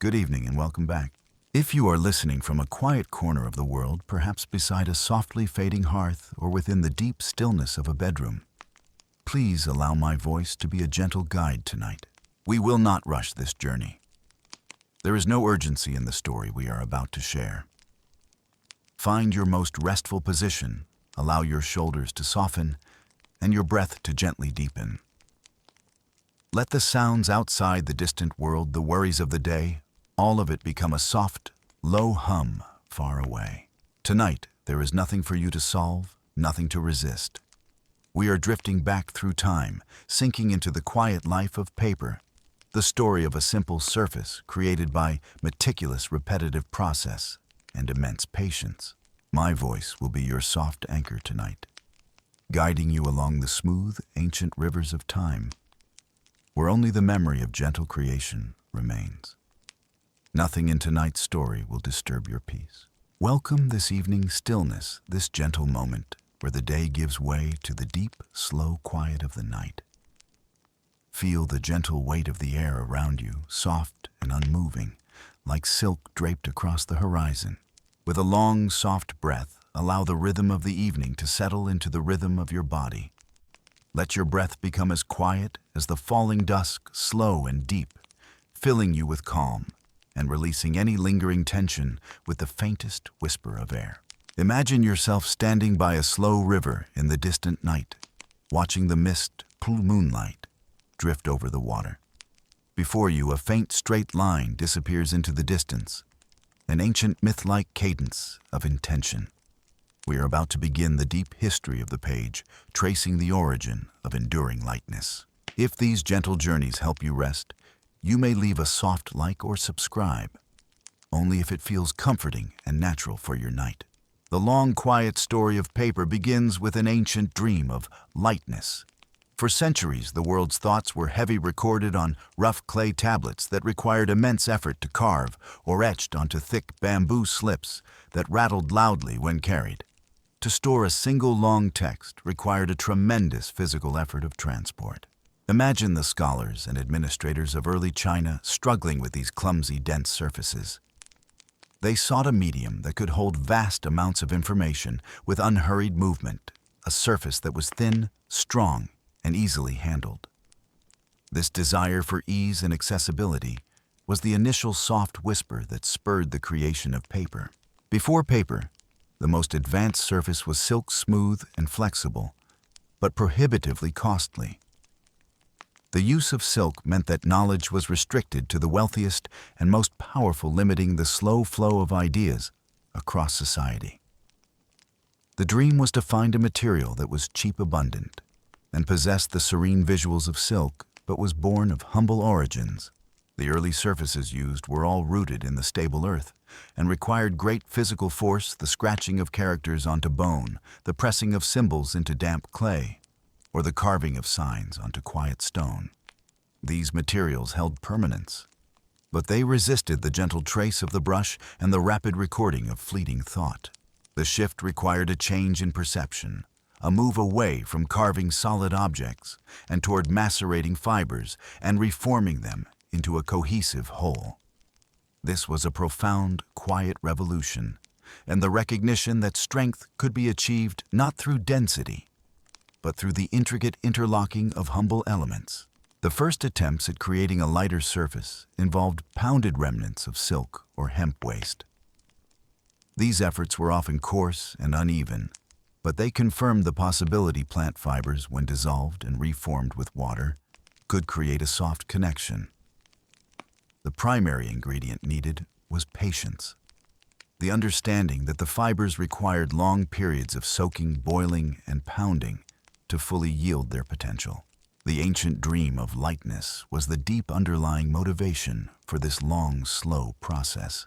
Good evening and welcome back. If you are listening from a quiet corner of the world, perhaps beside a softly fading hearth or within the deep stillness of a bedroom, please allow my voice to be a gentle guide tonight. We will not rush this journey. There is no urgency in the story we are about to share. Find your most restful position, allow your shoulders to soften, and your breath to gently deepen. Let the sounds outside the distant world, the worries of the day, all of it become a soft, low hum far away. Tonight, there is nothing for you to solve, nothing to resist. We are drifting back through time, sinking into the quiet life of paper, the story of a simple surface created by meticulous repetitive process and immense patience. My voice will be your soft anchor tonight, guiding you along the smooth, ancient rivers of time, where only the memory of gentle creation remains. Nothing in tonight's story will disturb your peace. Welcome this evening's stillness, this gentle moment where the day gives way to the deep, slow quiet of the night. Feel the gentle weight of the air around you, soft and unmoving, like silk draped across the horizon. With a long, soft breath, allow the rhythm of the evening to settle into the rhythm of your body. Let your breath become as quiet as the falling dusk, slow and deep, filling you with calm and releasing any lingering tension with the faintest whisper of air. Imagine yourself standing by a slow river in the distant night, watching the mist, moonlight, drift over the water. Before you, a faint straight line disappears into the distance, an ancient myth-like cadence of intention. We are about to begin the deep history of the page, tracing the origin of enduring lightness. If these gentle journeys help you rest, you may leave a soft like or subscribe, only if it feels comforting and natural for your night. The long, quiet story of paper begins with an ancient dream of lightness. For centuries, the world's thoughts were heavy, recorded on rough clay tablets that required immense effort to carve or etched onto thick bamboo slips that rattled loudly when carried. To store a single long text required a tremendous physical effort of transport. Imagine the scholars and administrators of early China struggling with these clumsy, dense surfaces. They sought a medium that could hold vast amounts of information with unhurried movement, a surface that was thin, strong, and easily handled. This desire for ease and accessibility was the initial soft whisper that spurred the creation of paper. Before paper, the most advanced surface was silk smooth and flexible, but prohibitively costly. The use of silk meant that knowledge was restricted to the wealthiest and most powerful, limiting the slow flow of ideas across society. The dream was to find a material that was cheap, abundant, and possessed the serene visuals of silk, but was born of humble origins. The early surfaces used were all rooted in the stable earth and required great physical force, the scratching of characters onto bone, the pressing of symbols into damp clay, or the carving of signs onto quiet stone. These materials held permanence, but they resisted the gentle trace of the brush and the rapid recording of fleeting thought. The shift required a change in perception, a move away from carving solid objects and toward macerating fibers and reforming them into a cohesive whole. This was a profound, quiet revolution, and the recognition that strength could be achieved not through density, but through the intricate interlocking of humble elements. The first attempts at creating a lighter surface involved pounded remnants of silk or hemp waste. These efforts were often coarse and uneven, but they confirmed the possibility plant fibers, when dissolved and reformed with water, could create a soft connection. The primary ingredient needed was patience. The understanding that the fibers required long periods of soaking, boiling, and pounding to fully yield their potential. The ancient dream of lightness was the deep underlying motivation for this long, slow process.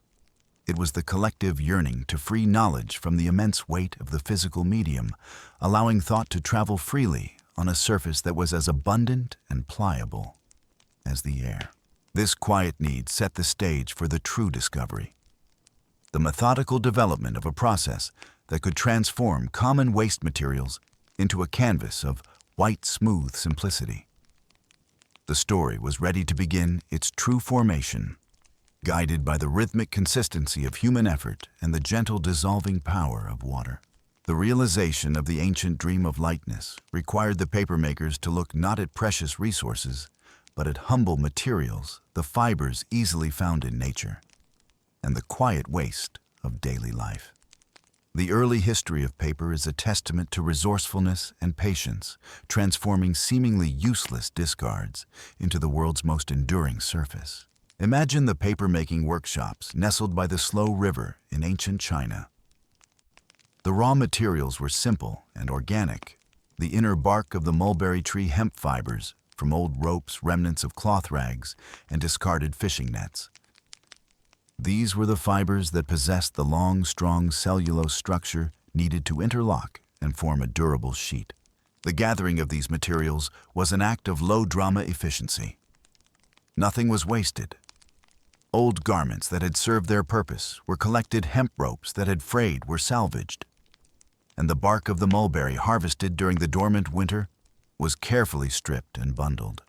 It was the collective yearning to free knowledge from the immense weight of the physical medium, allowing thought to travel freely on a surface that was as abundant and pliable as the air. This quiet need set the stage for the true discovery, the methodical development of a process that could transform common waste materials into a canvas of white, smooth simplicity. The story was ready to begin its true formation guided by the rhythmic consistency of human effort and the gentle dissolving power of water. The realization of the ancient dream of lightness required the papermakers to look not at precious resources, but at humble materials, the fibers easily found in nature, and the quiet waste of daily life. The early history of paper is a testament to resourcefulness and patience, transforming seemingly useless discards into the world's most enduring surface. Imagine the paper-making workshops nestled by the slow river in ancient China. The raw materials were simple and organic. The inner bark of the mulberry tree hemp fibers from old ropes, remnants of cloth rags, and discarded fishing nets. These were the fibers that possessed the long, strong cellulose structure needed to interlock and form a durable sheet. The gathering of these materials was an act of low-drama efficiency. Nothing was wasted. Old garments that had served their purpose were collected, hemp ropes that had frayed were salvaged, and the bark of the mulberry harvested during the dormant winter was carefully stripped and bundled.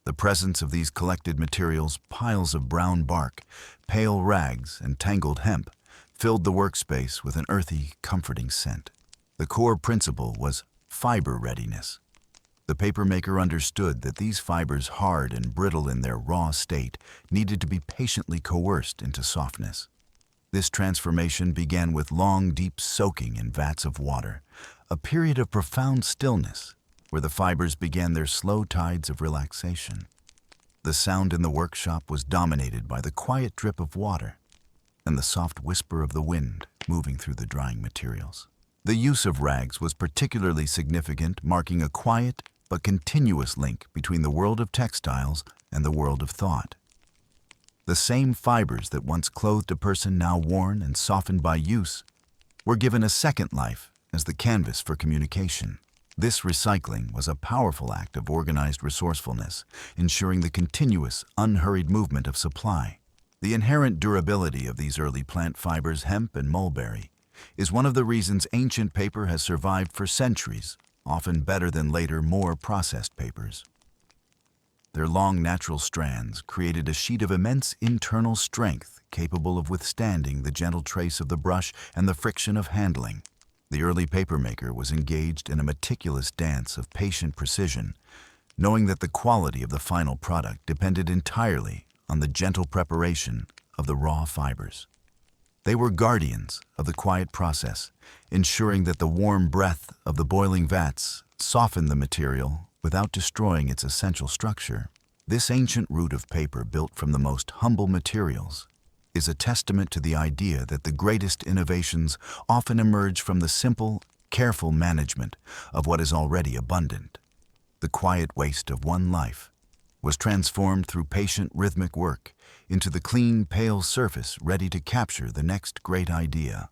The presence of these collected materials, piles of brown bark, pale rags, and tangled hemp, filled the workspace with an earthy, comforting scent. The core principle was fiber readiness. The papermaker understood that these fibers, hard and brittle in their raw state, needed to be patiently coerced into softness. This transformation began with long, deep soaking in vats of water, a period of profound stillness where the fibers began their slow tides of relaxation. The sound in the workshop was dominated by the quiet drip of water and the soft whisper of the wind moving through the drying materials. The use of rags was particularly significant, marking a quiet but continuous link between the world of textiles and the world of thought. The same fibers that once clothed a person, now worn and softened by use, were given a second life as the canvas for communication. This recycling was a powerful act of organized resourcefulness, ensuring the continuous, unhurried movement of supply. The inherent durability of these early plant fibers, hemp and mulberry, is one of the reasons ancient paper has survived for centuries, often better than later, more processed papers. Their long natural strands created a sheet of immense internal strength capable of withstanding the gentle trace of the brush and the friction of handling. The early papermaker was engaged in a meticulous dance of patient precision, knowing that the quality of the final product depended entirely on the gentle preparation of the raw fibers. They were guardians of the quiet process, ensuring that the warm breath of the boiling vats softened the material without destroying its essential structure. This ancient root of paper, built from the most humble materials, is a testament to the idea that the greatest innovations often emerge from the simple, careful management of what is already abundant. The quiet waste of one life was transformed through patient rhythmic work into the clean, pale surface ready to capture the next great idea.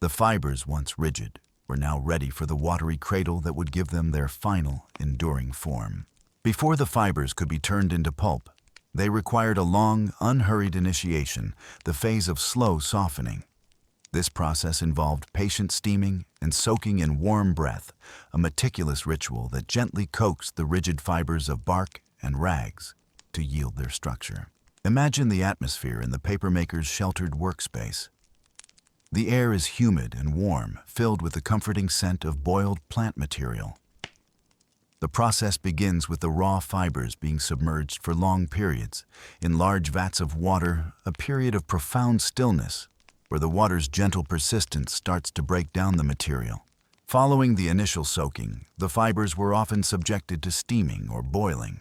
The fibers, once rigid, were now ready for the watery cradle that would give them their final, enduring form. Before the fibers could be turned into pulp, they required a long, unhurried initiation, the phase of slow softening. This process involved patient steaming and soaking in warm breath, a meticulous ritual that gently coaxed the rigid fibers of bark and rags to yield their structure. Imagine the atmosphere in the papermaker's sheltered workspace. The air is humid and warm, filled with the comforting scent of boiled plant material. The process begins with the raw fibers being submerged for long periods in large vats of water, a period of profound stillness where the water's gentle persistence starts to break down the material. Following the initial soaking, the fibers were often subjected to steaming or boiling.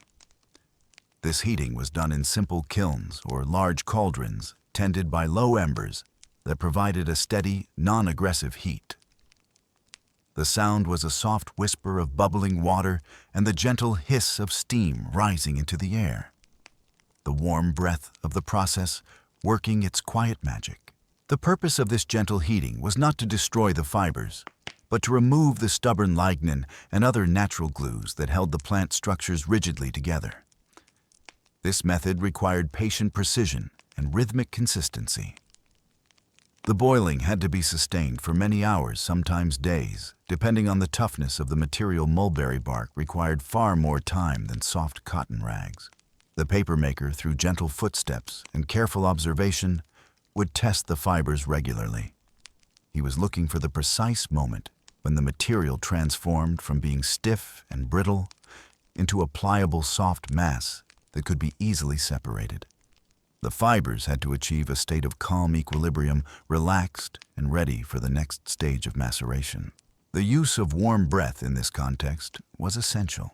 This heating was done in simple kilns or large cauldrons tended by low embers that provided a steady, non-aggressive heat. The sound was a soft whisper of bubbling water and the gentle hiss of steam rising into the air. The warm breath of the process working its quiet magic. The purpose of this gentle heating was not to destroy the fibers, but to remove the stubborn lignin and other natural glues that held the plant structures rigidly together. This method required patient precision and rhythmic consistency. The boiling had to be sustained for many hours, sometimes days, depending on the toughness of the material. Mulberry bark required far more time than soft cotton rags. The papermaker, through gentle footsteps and careful observation, would test the fibers regularly. He was looking for the precise moment when the material transformed from being stiff and brittle into a pliable, soft mass that could be easily separated. The fibers had to achieve a state of calm equilibrium, relaxed and ready for the next stage of maceration. The use of warm breath in this context was essential.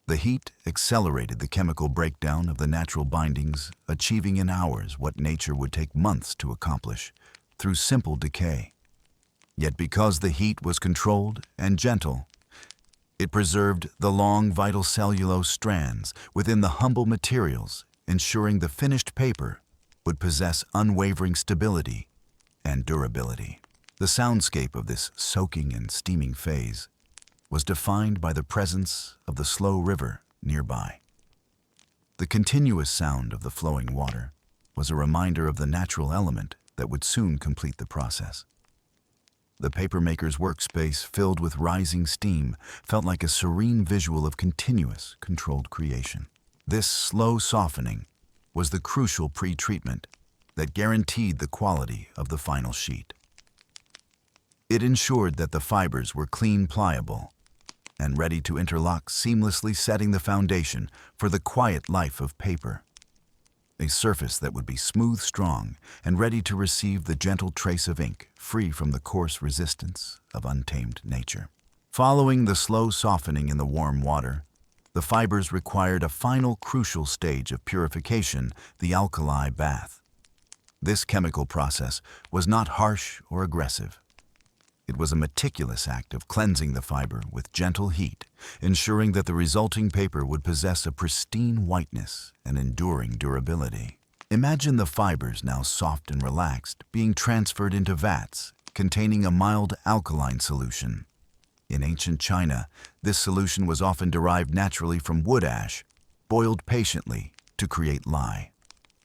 The heat accelerated the chemical breakdown of the natural bindings, achieving in hours what nature would take months to accomplish through simple decay. Yet because the heat was controlled and gentle, it preserved the long, vital cellulose strands within the humble materials, ensuring the finished paper would possess unwavering stability and durability. The soundscape of this soaking and steaming phase was defined by the presence of the slow river nearby. The continuous sound of the flowing water was a reminder of the natural element that would soon complete the process. The papermaker's workspace, filled with rising steam, felt like a serene visual of continuous, controlled creation. This slow softening was the crucial pre-treatment that guaranteed the quality of the final sheet. It ensured that the fibers were clean, pliable, and ready to interlock seamlessly, setting the foundation for the quiet life of paper. A surface that would be smooth, strong, and ready to receive the gentle trace of ink, free from the coarse resistance of untamed nature. Following the slow softening in the warm water, the fibers required a final crucial stage of purification, the alkali bath. This chemical process was not harsh or aggressive. It was a meticulous act of cleansing the fiber with gentle heat, ensuring that the resulting paper would possess a pristine whiteness and enduring durability. Imagine the fibers, now soft and relaxed, being transferred into vats containing a mild alkaline solution. In ancient China, this solution was often derived naturally from wood ash, boiled patiently to create lye.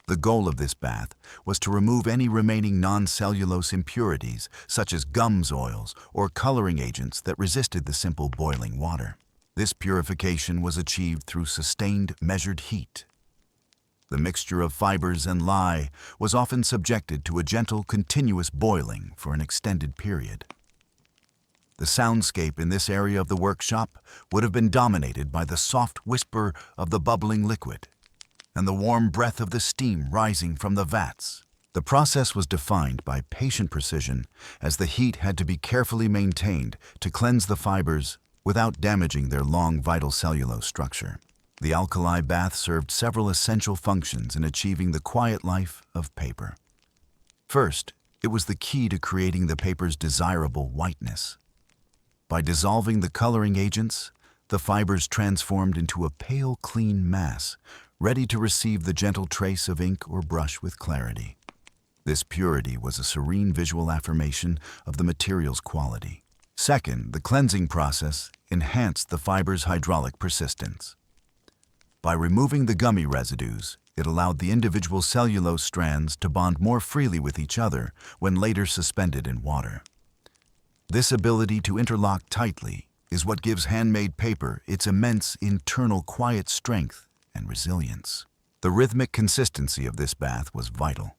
The goal of this bath was to remove any remaining non-cellulose impurities, such as gums oils or coloring agents that resisted the simple boiling water. This purification was achieved through sustained, measured heat. The mixture of fibers and lye was often subjected to a gentle, continuous boiling for an extended period. The soundscape in this area of the workshop would have been dominated by the soft whisper of the bubbling liquid and the warm breath of the steam rising from the vats. The process was defined by patient precision, as the heat had to be carefully maintained to cleanse the fibers without damaging their long, vital cellulose structure. The alkali bath served several essential functions in achieving the quiet life of paper. First, it was the key to creating the paper's desirable whiteness. By dissolving the coloring agents, the fibers transformed into a pale, clean mass, ready to receive the gentle trace of ink or brush with clarity. This purity was a serene visual affirmation of the material's quality. Second, the cleansing process enhanced the fiber's hydraulic persistence. By removing the gummy residues, it allowed the individual cellulose strands to bond more freely with each other when later suspended in water. This ability to interlock tightly is what gives handmade paper its immense internal quiet strength and resilience. The rhythmic consistency of this bath was vital.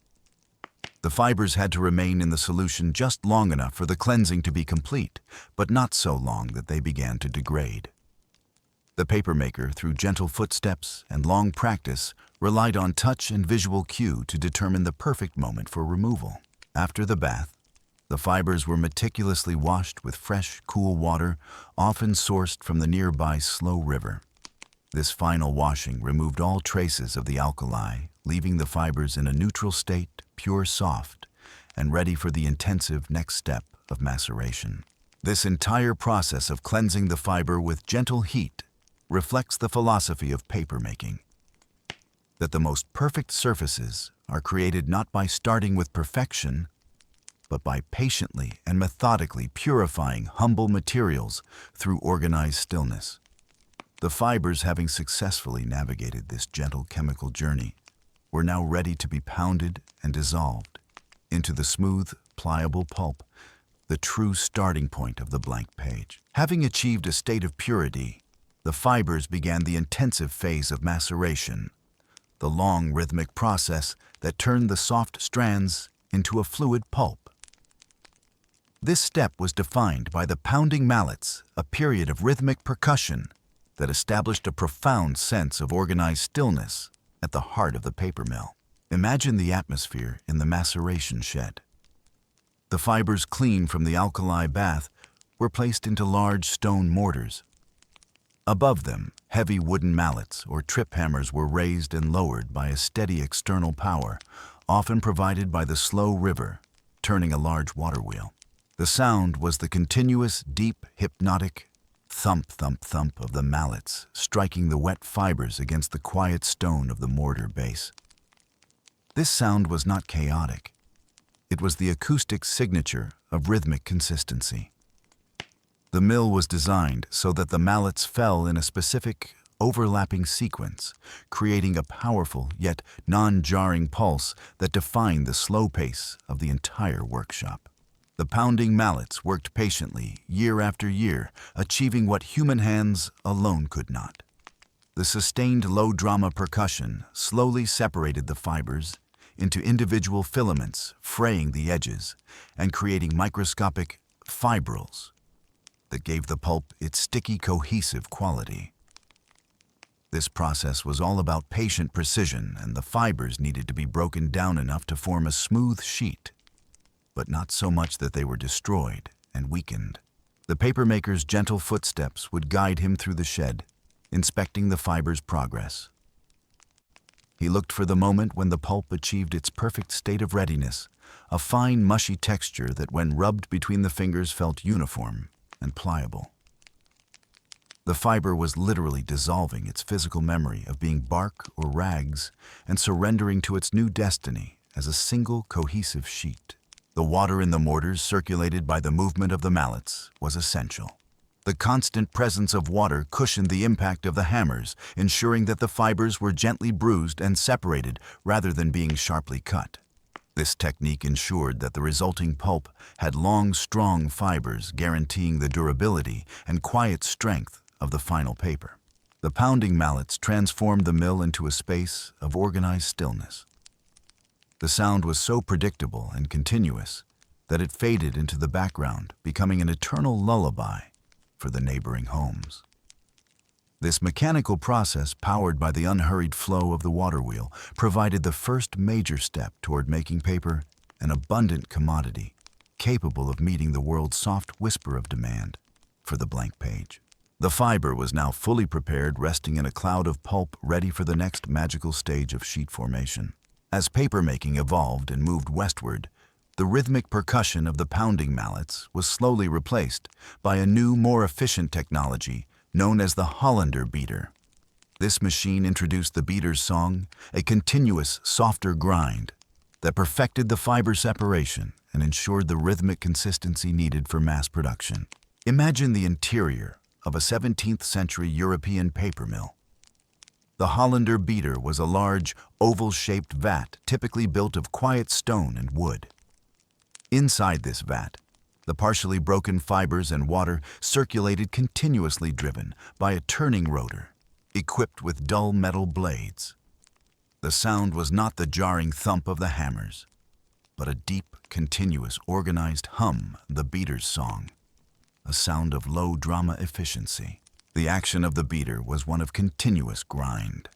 The fibers had to remain in the solution just long enough for the cleansing to be complete, but not so long that they began to degrade. The papermaker, through gentle footsteps and long practice, relied on touch and visual cue to determine the perfect moment for removal. After the bath, the fibers were meticulously washed with fresh, cool water, often sourced from the nearby slow river. This final washing removed all traces of the alkali, leaving the fibers in a neutral state, pure, soft, and ready for the intensive next step of maceration. This entire process of cleansing the fiber with gentle heat reflects the philosophy of papermaking, that the most perfect surfaces are created not by starting with perfection, but by patiently and methodically purifying humble materials through organized stillness. The fibers, having successfully navigated this gentle chemical journey, were now ready to be pounded and dissolved into the smooth, pliable pulp, the true starting point of the blank page. Having achieved a state of purity, the fibers began the intensive phase of maceration, the long rhythmic process that turned the soft strands into a fluid pulp. This step was defined by the pounding mallets, a period of rhythmic percussion that established a profound sense of organized stillness at the heart of the paper mill. Imagine the atmosphere in the maceration shed. The fibers cleaned from the alkali bath were placed into large stone mortars. Above them, heavy wooden mallets or trip hammers were raised and lowered by a steady external power, often provided by the slow river, turning a large water wheel. The sound was the continuous, deep, hypnotic thump, thump, thump of the mallets, striking the wet fibers against the quiet stone of the mortar base. This sound was not chaotic. It was the acoustic signature of rhythmic consistency. The mill was designed so that the mallets fell in a specific, overlapping sequence, creating a powerful yet non-jarring pulse that defined the slow pace of the entire workshop. The pounding mallets worked patiently, year after year, achieving what human hands alone could not. The sustained low-drama percussion slowly separated the fibers into individual filaments, fraying the edges and creating microscopic fibrils that gave the pulp its sticky, cohesive quality. This process was all about patient precision, and the fibers needed to be broken down enough to form a smooth sheet, but not so much that they were destroyed and weakened. The papermaker's gentle footsteps would guide him through the shed, inspecting the fiber's progress. He looked for the moment when the pulp achieved its perfect state of readiness, a fine, mushy texture that when rubbed between the fingers felt uniform and pliable. The fiber was literally dissolving its physical memory of being bark or rags and surrendering to its new destiny as a single cohesive sheet. The water in the mortars, circulated by the movement of the mallets, was essential. The constant presence of water cushioned the impact of the hammers, ensuring that the fibers were gently bruised and separated rather than being sharply cut. This technique ensured that the resulting pulp had long, strong fibers, guaranteeing the durability and quiet strength of the final paper. The pounding mallets transformed the mill into a space of organized stillness. The sound was so predictable and continuous that it faded into the background, becoming an eternal lullaby for the neighboring homes. This mechanical process, powered by the unhurried flow of the water wheel, provided the first major step toward making paper an abundant commodity, capable of meeting the world's soft whisper of demand for the blank page. The fiber was now fully prepared, resting in a cloud of pulp, ready for the next magical stage of sheet formation. As papermaking evolved and moved westward, the rhythmic percussion of the pounding mallets was slowly replaced by a new, more efficient technology known as the Hollander beater. This machine introduced the beater's song, a continuous, softer grind that perfected the fiber separation and ensured the rhythmic consistency needed for mass production. Imagine the interior of a 17th century European paper mill. The Hollander beater was a large, oval-shaped vat typically built of quiet stone and wood. Inside this vat, the partially broken fibers and water circulated continuously, driven by a turning rotor equipped with dull metal blades. The sound was not the jarring thump of the hammers, but a deep, continuous, organized hum, the beater's song, a sound of low drama efficiency. The action of the beater was one of continuous grind.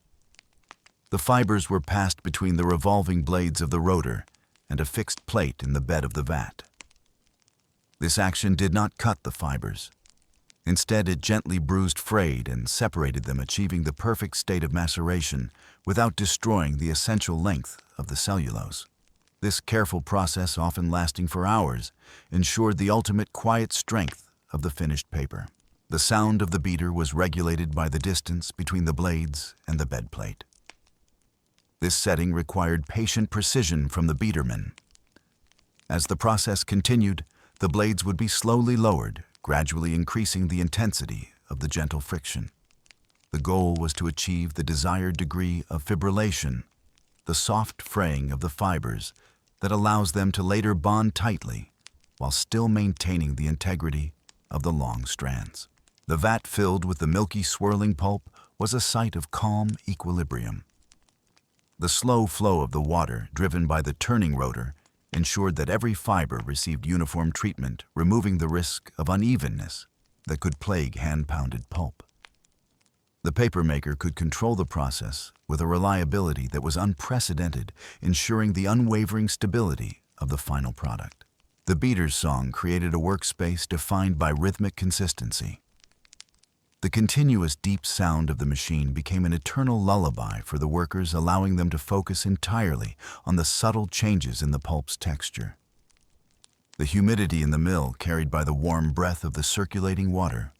The fibers were passed between the revolving blades of the rotor and a fixed plate in the bed of the vat. This action did not cut the fibers. Instead, it gently bruised, frayed, and separated them, achieving the perfect state of maceration without destroying the essential length of the cellulose. This careful process, often lasting for hours, ensured the ultimate quiet strength of the finished paper. The sound of the beater was regulated by the distance between the blades and the bed plate. This setting required patient precision from the beaterman. As the process continued, the blades would be slowly lowered, gradually increasing the intensity of the gentle friction. The goal was to achieve the desired degree of fibrillation, the soft fraying of the fibers that allows them to later bond tightly while still maintaining the integrity of the long strands. The vat filled with the milky swirling pulp was a sight of calm equilibrium. The slow flow of the water, driven by the turning rotor, ensured that every fiber received uniform treatment, removing the risk of unevenness that could plague hand-pounded pulp. The papermaker could control the process with a reliability that was unprecedented, ensuring the unwavering stability of the final product. The beater's song created a workspace defined by rhythmic consistency. The continuous deep sound of the machine became an eternal lullaby for the workers, allowing them to focus entirely on the subtle changes in the pulp's texture. The humidity in the mill, carried by the warm breath of the circulating water,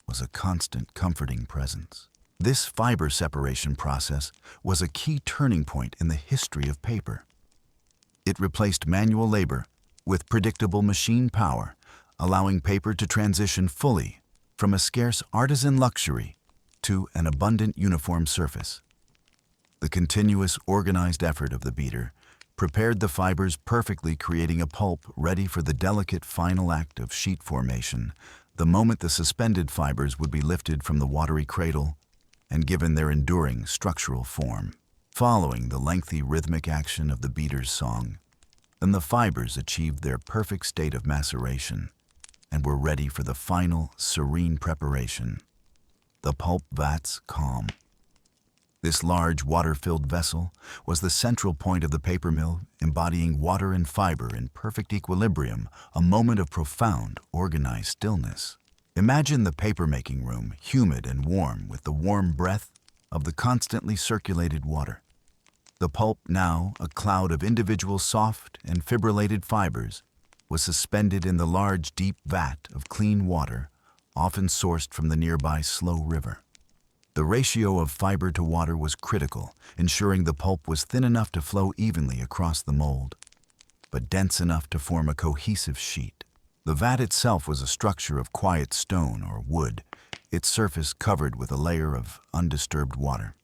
was a constant, comforting presence. This fiber separation process was a key turning point in the history of paper. It replaced manual labor with predictable machine power, allowing paper to transition fully from a scarce artisan luxury to an abundant uniform surface. The continuous, organized effort of the beater prepared the fibers perfectly, creating a pulp ready for the delicate final act of sheet formation, the moment the suspended fibers would be lifted from the watery cradle and given their enduring structural form. Following the lengthy rhythmic action of the beater's song, then the fibers achieved their perfect state of maceration and were ready for the final, serene preparation, the pulp vat's calm. This large, water-filled vessel was the central point of the paper mill, embodying water and fiber in perfect equilibrium, a moment of profound, organized stillness. Imagine the paper-making room, humid and warm with the warm breath of the constantly circulated water. The pulp, now a cloud of individual soft and fibrillated fibers, was suspended in the large, deep vat of clean water, often sourced from the nearby slow river. The ratio of fiber to water was critical, ensuring the pulp was thin enough to flow evenly across the mold, but dense enough to form a cohesive sheet. The vat itself was a structure of quiet stone or wood, its surface covered with a layer of undisturbed water.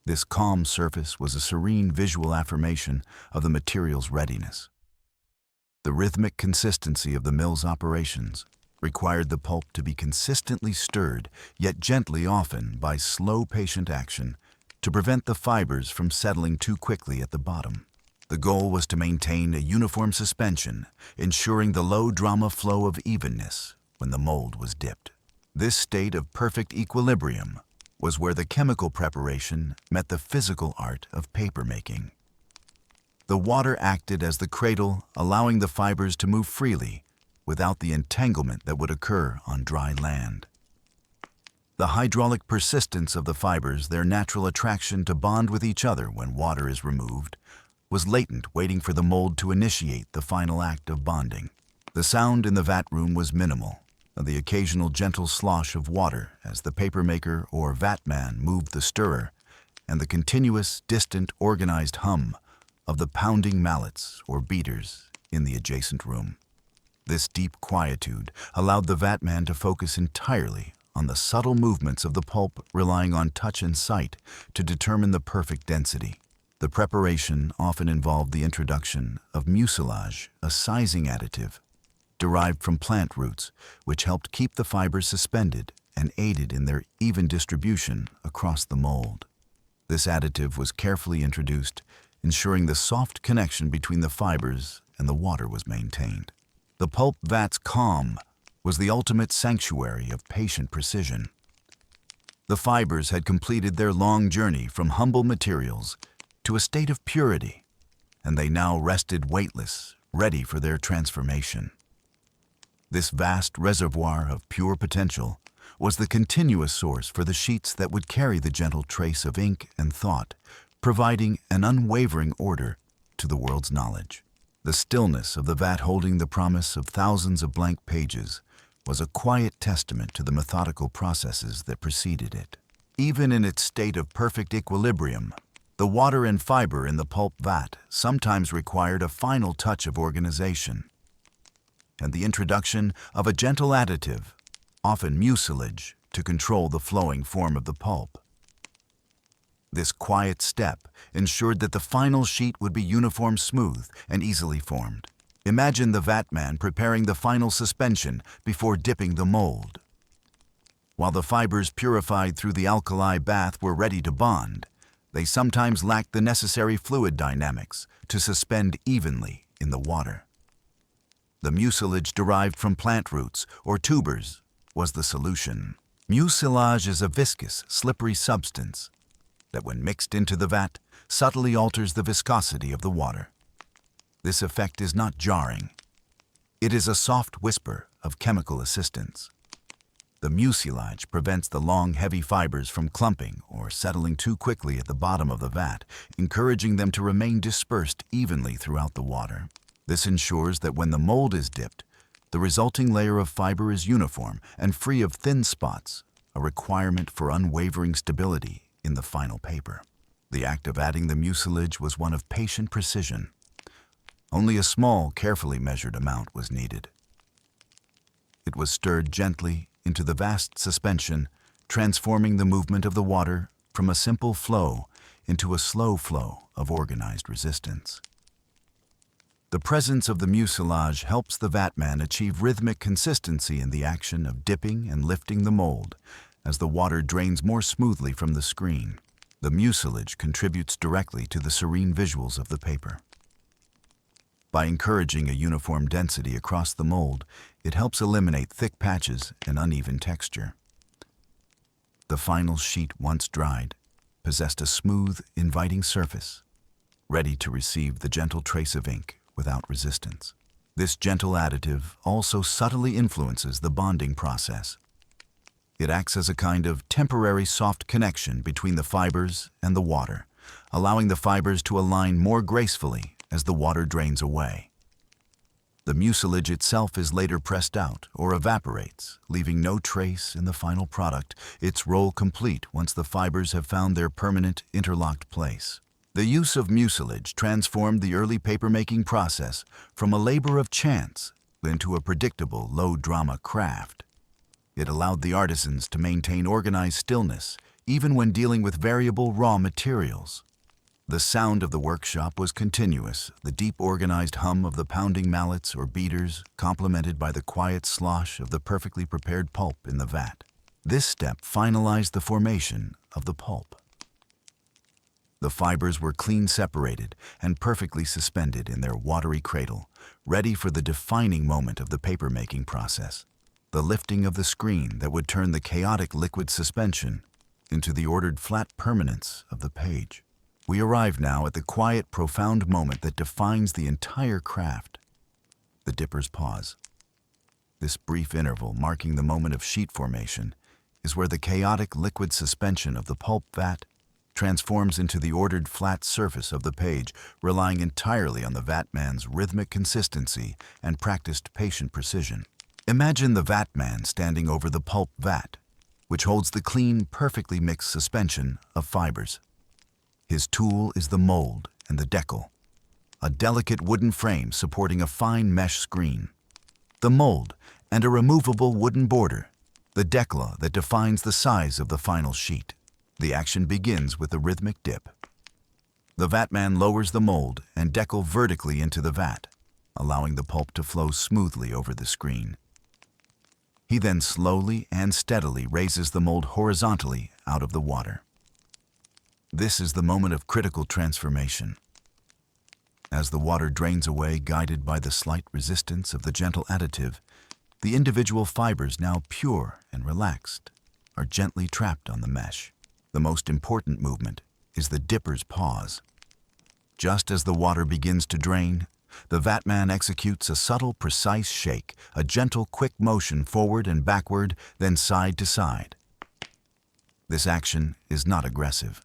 This calm surface was a serene visual affirmation of the material's readiness. The rhythmic consistency of the mill's operations required the pulp to be consistently stirred, yet gently, often by slow, patient action, to prevent the fibers from settling too quickly at the bottom. The goal was to maintain a uniform suspension, ensuring the low-drama flow of evenness when the mold was dipped. This state of perfect equilibrium was where the chemical preparation met the physical art of papermaking. The water acted as the cradle, allowing the fibers to move freely without the entanglement that would occur on dry land. The hydraulic persistence of the fibers, their natural attraction to bond with each other when water is removed, was latent, waiting for the mold to initiate the final act of bonding. The sound in the vat room was minimal, the occasional gentle slosh of water as the papermaker or vatman moved the stirrer, and the continuous, distant, organized hum of the pounding mallets or beaters in the adjacent room. This deep quietude allowed the vatman to focus entirely on the subtle movements of the pulp, relying on touch and sight to determine the perfect density. The preparation often involved the introduction of mucilage, a sizing additive derived from plant roots, which helped keep the fibers suspended and aided in their even distribution across the mold. This additive was carefully introduced, ensuring the soft connection between the fibers and the water was maintained. The pulp vat's calm was the ultimate sanctuary of patient precision. The fibers had completed their long journey from humble materials to a state of purity, and they now rested weightless, ready for their transformation. This vast reservoir of pure potential was the continuous source for the sheets that would carry the gentle trace of ink and thought, providing an unwavering order to the world's knowledge. The stillness of the vat, holding the promise of thousands of blank pages, was a quiet testament to the methodical processes that preceded it. Even in its state of perfect equilibrium, the water and fiber in the pulp vat sometimes required a final touch of organization, and the introduction of a gentle additive, often mucilage, to control the flowing form of the pulp. This quiet step ensured that the final sheet would be uniform, smooth, and easily formed. Imagine the vatman preparing the final suspension before dipping the mold. While the fibers purified through the alkali bath were ready to bond, They sometimes lack the necessary fluid dynamics to suspend evenly in the water. The mucilage derived from plant roots or tubers was the solution. Mucilage is a viscous, slippery substance that, when mixed into the vat, subtly alters the viscosity of the water. This effect is not jarring. It is a soft whisper of chemical assistance. The mucilage prevents the long, heavy fibers from clumping or settling too quickly at the bottom of the vat, encouraging them to remain dispersed evenly throughout the water. This ensures that when the mold is dipped, the resulting layer of fiber is uniform and free of thin spots, a requirement for unwavering stability in the final paper. The act of adding the mucilage was one of patient precision. Only a small, carefully measured amount was needed. It was stirred gently into the vast suspension, transforming the movement of the water from a simple flow into a slow flow of organized resistance. The presence of the mucilage helps the vatman achieve rhythmic consistency in the action of dipping and lifting the mold as the water drains more smoothly from the screen. The mucilage contributes directly to the serene visuals of the paper. By encouraging a uniform density across the mold, it helps eliminate thick patches and uneven texture. The final sheet, once dried, possessed a smooth, inviting surface, ready to receive the gentle trace of ink without resistance. This gentle additive also subtly influences the bonding process. It acts as a kind of temporary soft connection between the fibers and the water, allowing the fibers to align more gracefully as the water drains away. The mucilage itself is later pressed out or evaporates, leaving no trace in the final product, its role complete once the fibers have found their permanent interlocked place. The use of mucilage transformed the early papermaking process from a labor of chance into a predictable, low-drama craft. It allowed the artisans to maintain organized stillness, even when dealing with variable raw materials. The sound of the workshop was continuous, the deep organized hum of the pounding mallets or beaters, complemented by the quiet slosh of the perfectly prepared pulp in the vat. This step finalized the formation of the pulp. The fibers were clean separated and perfectly suspended in their watery cradle, ready for the defining moment of the papermaking process, the lifting of the screen that would turn the chaotic liquid suspension into the ordered flat permanence of the page. We arrive now at the quiet, profound moment that defines the entire craft, the dipper's pause. This brief interval, marking the moment of sheet formation, is where the chaotic liquid suspension of the pulp vat transforms into the ordered flat surface of the page, relying entirely on the vatman's rhythmic consistency and practiced patient precision. Imagine the vatman standing over the pulp vat, which holds the clean, perfectly mixed suspension of fibers. His tool is the mold and the decal, a delicate wooden frame supporting a fine mesh screen. The mold and a removable wooden border, the decla that defines the size of the final sheet. The action begins with a rhythmic dip. The vatman lowers the mold and decal vertically into the vat, allowing the pulp to flow smoothly over the screen. He then slowly and steadily raises the mold horizontally out of the water. This is the moment of critical transformation. As the water drains away, guided by the slight resistance of the gentle additive, the individual fibers, now pure and relaxed, are gently trapped on the mesh. The most important movement is the dipper's pause. Just as the water begins to drain, the vatman executes a subtle, precise shake, a gentle, quick motion forward and backward, then side to side. This action is not aggressive.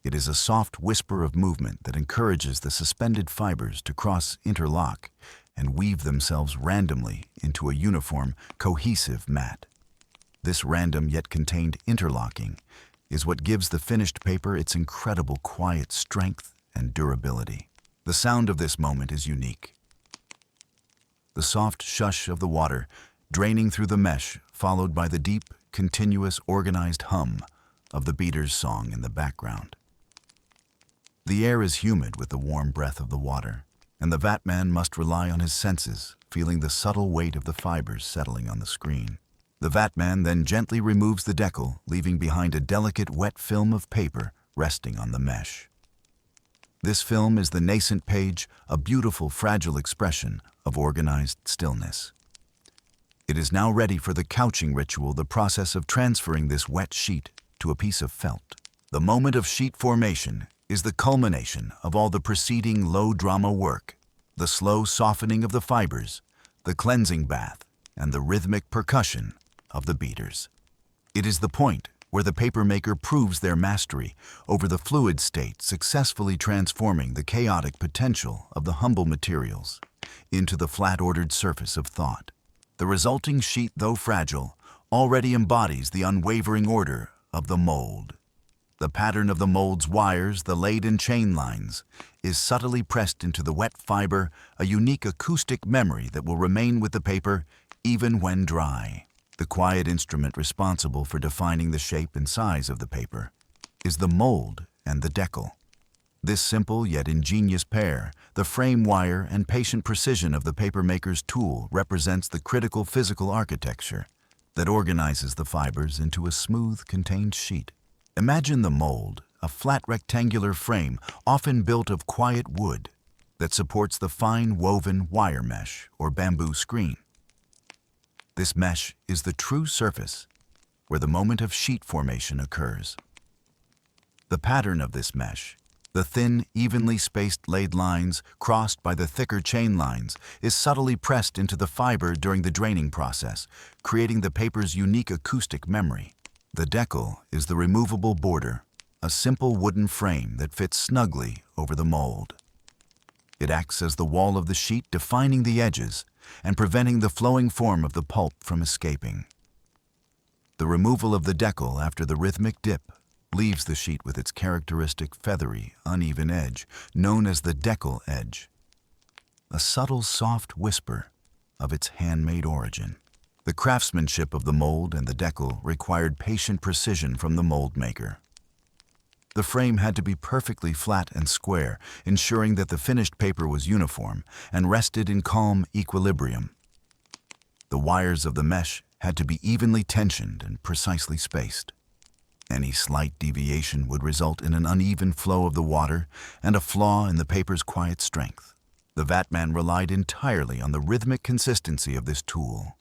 It is a soft whisper of movement that encourages the suspended fibers to cross-interlock and weave themselves randomly into a uniform, cohesive mat. This random yet contained interlocking is what gives the finished paper its incredible quiet strength and durability. The sound of this moment is unique. The soft shush of the water draining through the mesh, followed by the deep, continuous, organized hum of the beater's song in the background. The air is humid with the warm breath of the water, and the vatman must rely on his senses, feeling the subtle weight of the fibers settling on the screen. The vatman then gently removes the decal, leaving behind a delicate wet film of paper resting on the mesh. This film is the nascent page, a beautiful, fragile expression of organized stillness. It is now ready for the couching ritual, the process of transferring this wet sheet to a piece of felt. The moment of sheet formation is the culmination of all the preceding low-drama work, the slow softening of the fibers, the cleansing bath, and the rhythmic percussion of the beaters. It is the point where the papermaker proves their mastery over the fluid state, successfully transforming the chaotic potential of the humble materials into the flat-ordered surface of thought. The resulting sheet, though fragile, already embodies the unwavering order of the mold. The pattern of the mold's wires, the laid and chain lines, is subtly pressed into the wet fiber, a unique acoustic memory that will remain with the paper even when dry. The quiet instrument responsible for defining the shape and size of the paper is the mold and the decal. This simple yet ingenious pair, the frame wire and patient precision of the papermaker's tool, represents the critical physical architecture that organizes the fibers into a smooth, contained sheet. Imagine the mold, a flat rectangular frame often built of quiet wood that supports the fine woven wire mesh or bamboo screen. This mesh is the true surface where the moment of sheet formation occurs. The pattern of this mesh, the thin, evenly spaced laid lines crossed by the thicker chain lines, is subtly pressed into the fiber during the draining process, creating the paper's unique acoustic memory. The decal is the removable border, a simple wooden frame that fits snugly over the mold. It acts as the wall of the sheet, defining the edges and preventing the flowing form of the pulp from escaping. The removal of the decal after the rhythmic dip leaves the sheet with its characteristic feathery, uneven edge, known as the decal edge, a subtle, soft whisper of its handmade origin. The craftsmanship of the mold and the decal required patient precision from the mold maker. The frame had to be perfectly flat and square, ensuring that the finished paper was uniform and rested in calm equilibrium. The wires of the mesh had to be evenly tensioned and precisely spaced. Any slight deviation would result in an uneven flow of the water and a flaw in the paper's quiet strength. The vatman relied entirely on the rhythmic consistency of this tool.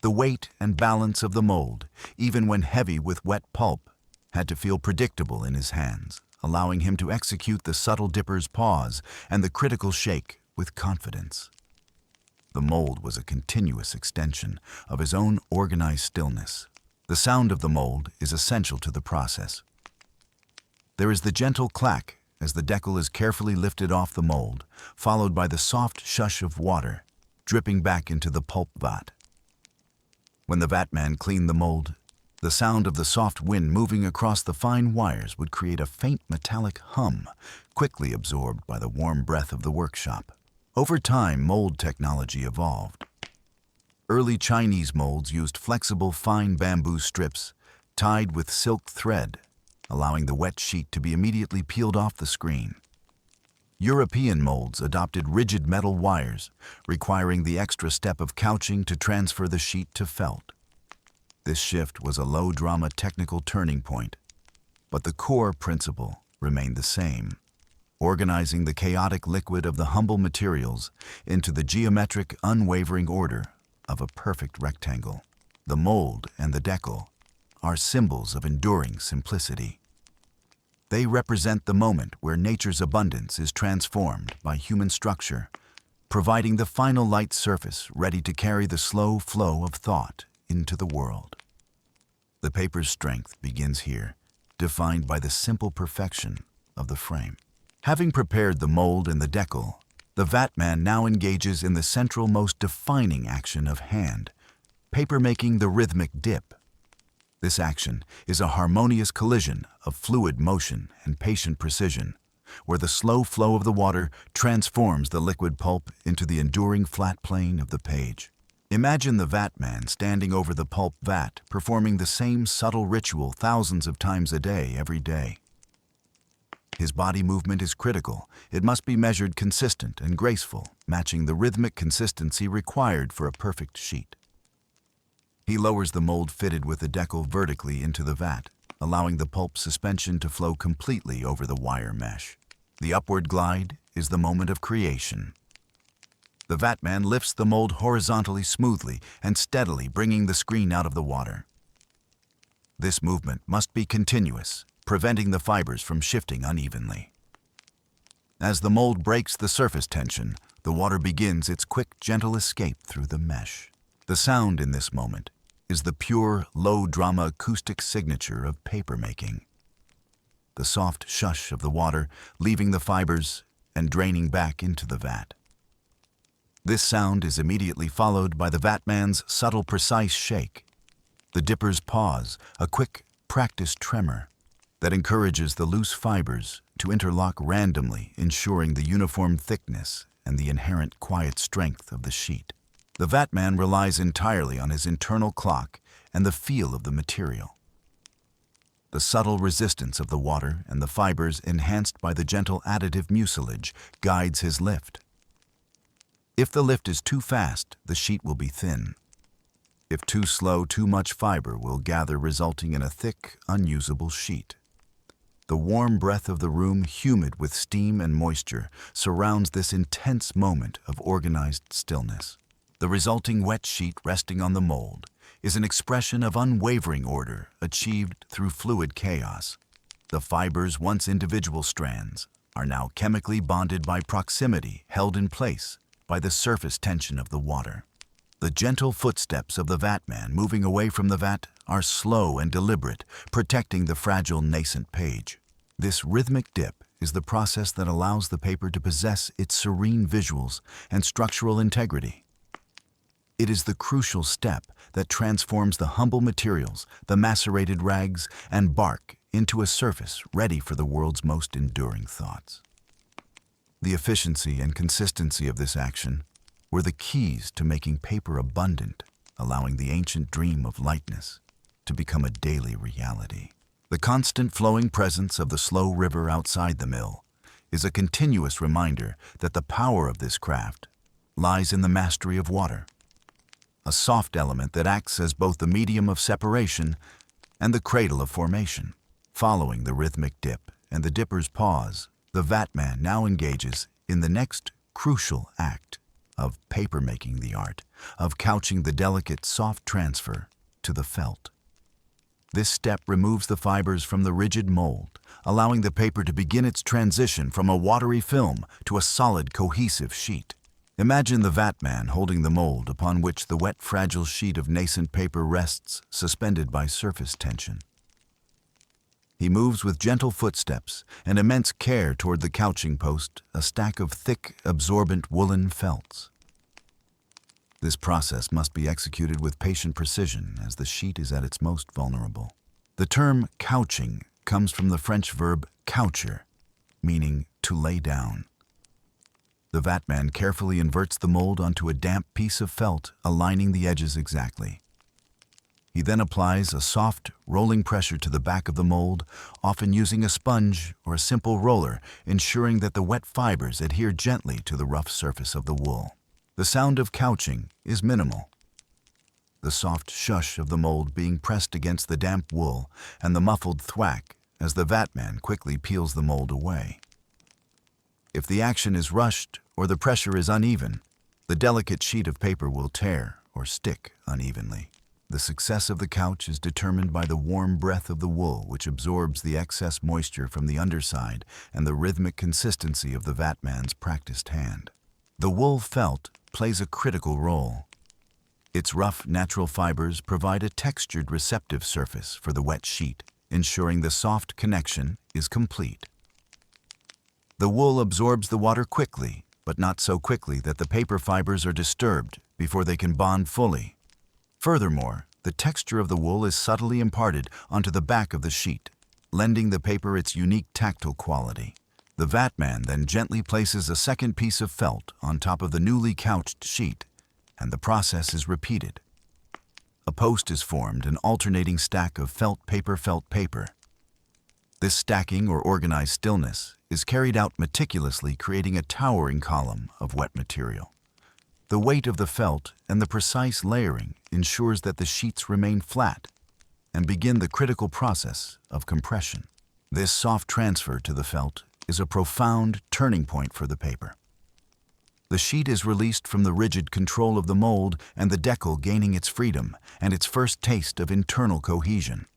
The weight and balance of the mold, even when heavy with wet pulp, had to feel predictable in his hands, allowing him to execute the subtle dipper's pause and the critical shake with confidence. The mold was a continuous extension of his own organized stillness. The sound of the mold is essential to the process. There is the gentle clack as the decal is carefully lifted off the mold, followed by the soft shush of water dripping back into the pulp vat. When the vatman cleaned the mold, the sound of the soft wind moving across the fine wires would create a faint metallic hum, quickly absorbed by the warm breath of the workshop. Over time, mold technology evolved. Early Chinese molds used flexible, fine bamboo strips tied with silk thread, allowing the wet sheet to be immediately peeled off the screen. European molds adopted rigid metal wires, requiring the extra step of couching to transfer the sheet to felt. This shift was a low-drama technical turning point, but the core principle remained the same, organizing the chaotic liquid of the humble materials into the geometric, unwavering order of a perfect rectangle. The mold and the decal are symbols of enduring simplicity. They represent the moment where nature's abundance is transformed by human structure, providing the final light surface ready to carry the slow flow of thought into the world. The paper's strength begins here, defined by the simple perfection of the frame. Having prepared the mold and the decal, the vatman now engages in the central, most defining action of hand, papermaking the rhythmic dip. This action is a harmonious collision of fluid motion and patient precision, where the slow flow of the water transforms the liquid pulp into the enduring flat plane of the page. Imagine the vatman standing over the pulp vat, performing the same subtle ritual thousands of times a day, every day. His body movement is critical. It must be measured consistent and graceful, matching the rhythmic consistency required for a perfect sheet. He lowers the mold fitted with the decal vertically into the vat, allowing the pulp suspension to flow completely over the wire mesh. The upward glide is the moment of creation. The vatman lifts the mold horizontally, smoothly, and steadily, bringing the screen out of the water. This movement must be continuous, preventing the fibers from shifting unevenly. As the mold breaks the surface tension, the water begins its quick, gentle escape through the mesh. The sound in this moment is the pure, low-drama acoustic signature of papermaking. The soft shush of the water leaving the fibers and draining back into the vat. This sound is immediately followed by the vatman's subtle, precise shake, the dipper's pause, a quick, practiced tremor that encourages the loose fibers to interlock randomly, ensuring the uniform thickness and the inherent quiet strength of the sheet. The vatman relies entirely on his internal clock and the feel of the material. The subtle resistance of the water and the fibers, enhanced by the gentle additive mucilage, guides his lift. If the lift is too fast, the sheet will be thin. If too slow, too much fiber will gather, resulting in a thick, unusable sheet. The warm breath of the room, humid with steam and moisture, surrounds this intense moment of organized stillness. The resulting wet sheet resting on the mold is an expression of unwavering order achieved through fluid chaos. The fibers, once individual strands, are now chemically bonded by proximity, held in place by the surface tension of the water. The gentle footsteps of the vatman moving away from the vat are slow and deliberate, protecting the fragile nascent page. This rhythmic dip is the process that allows the paper to possess its serene visuals and structural integrity. It is the crucial step that transforms the humble materials, the macerated rags and bark, into a surface ready for the world's most enduring thoughts. The efficiency and consistency of this action were the keys to making paper abundant, allowing the ancient dream of lightness to become a daily reality. The constant flowing presence of the slow river outside the mill is a continuous reminder that the power of this craft lies in the mastery of water, a soft element that acts as both the medium of separation and the cradle of formation. Following the rhythmic dip and the dipper's pause, the vatman now engages in the next crucial act of papermaking, the art of couching the delicate, soft transfer to the felt. This step removes the fibers from the rigid mold, allowing the paper to begin its transition from a watery film to a solid, cohesive sheet. Imagine the vatman holding the mold upon which the wet, fragile sheet of nascent paper rests, suspended by surface tension. He moves with gentle footsteps and immense care toward the couching post, a stack of thick, absorbent woolen felts. This process must be executed with patient precision as the sheet is at its most vulnerable. The term couching comes from the French verb coucher, meaning to lay down. The vatman carefully inverts the mold onto a damp piece of felt, aligning the edges exactly. He then applies a soft, rolling pressure to the back of the mold, often using a sponge or a simple roller, ensuring that the wet fibers adhere gently to the rough surface of the wool. The sound of couching is minimal. The soft shush of the mold being pressed against the damp wool and the muffled thwack as the vatman quickly peels the mold away. If the action is rushed or the pressure is uneven, the delicate sheet of paper will tear or stick unevenly. The success of the couch is determined by the warm breath of the wool, which absorbs the excess moisture from the underside, and the rhythmic consistency of the vatman's practiced hand. The wool felt plays a critical role. Its rough, natural fibers provide a textured, receptive surface for the wet sheet, ensuring the soft connection is complete. The wool absorbs the water quickly, but not so quickly that the paper fibers are disturbed before they can bond fully. Furthermore, the texture of the wool is subtly imparted onto the back of the sheet, lending the paper its unique tactile quality. The vatman then gently places a second piece of felt on top of the newly couched sheet, and the process is repeated. A post is formed, an alternating stack of felt paper. This stacking or organized stillness is carried out meticulously, creating a towering column of wet material. The weight of the felt and the precise layering ensures that the sheets remain flat and begin the critical process of compression. This soft transfer to the felt is a profound turning point for the paper. The sheet is released from the rigid control of the mold and the decal gaining its freedom and its first taste of internal cohesion.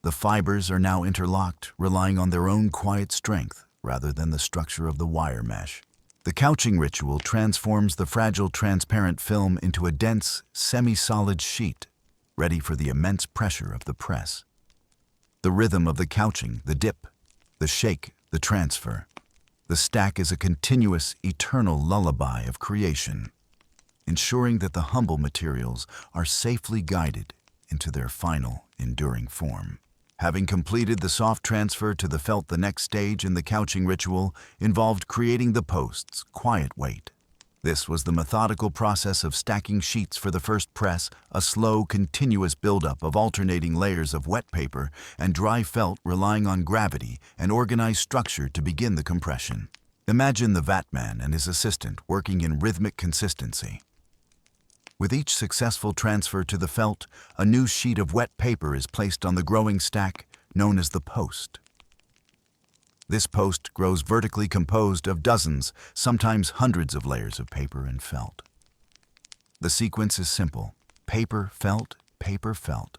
The fibers are now interlocked, relying on their own quiet strength rather than the structure of the wire mesh. The couching ritual transforms the fragile transparent film into a dense, semi-solid sheet, ready for the immense pressure of the press. The rhythm of the couching, the dip, the shake, the transfer. The stack is a continuous, eternal lullaby of creation, ensuring that the humble materials are safely guided into their final, enduring form. Having completed the soft transfer to the felt, the next stage in the couching ritual involved creating the post's quiet weight. This was the methodical process of stacking sheets for the first press, a slow, continuous buildup of alternating layers of wet paper and dry felt relying on gravity and organized structure to begin the compression. Imagine the vatman and his assistant working in rhythmic consistency. With each successful transfer to the felt, a new sheet of wet paper is placed on the growing stack known as the post. This post grows vertically composed of dozens, sometimes hundreds of layers of paper and felt. The sequence is simple: paper, felt, paper, felt.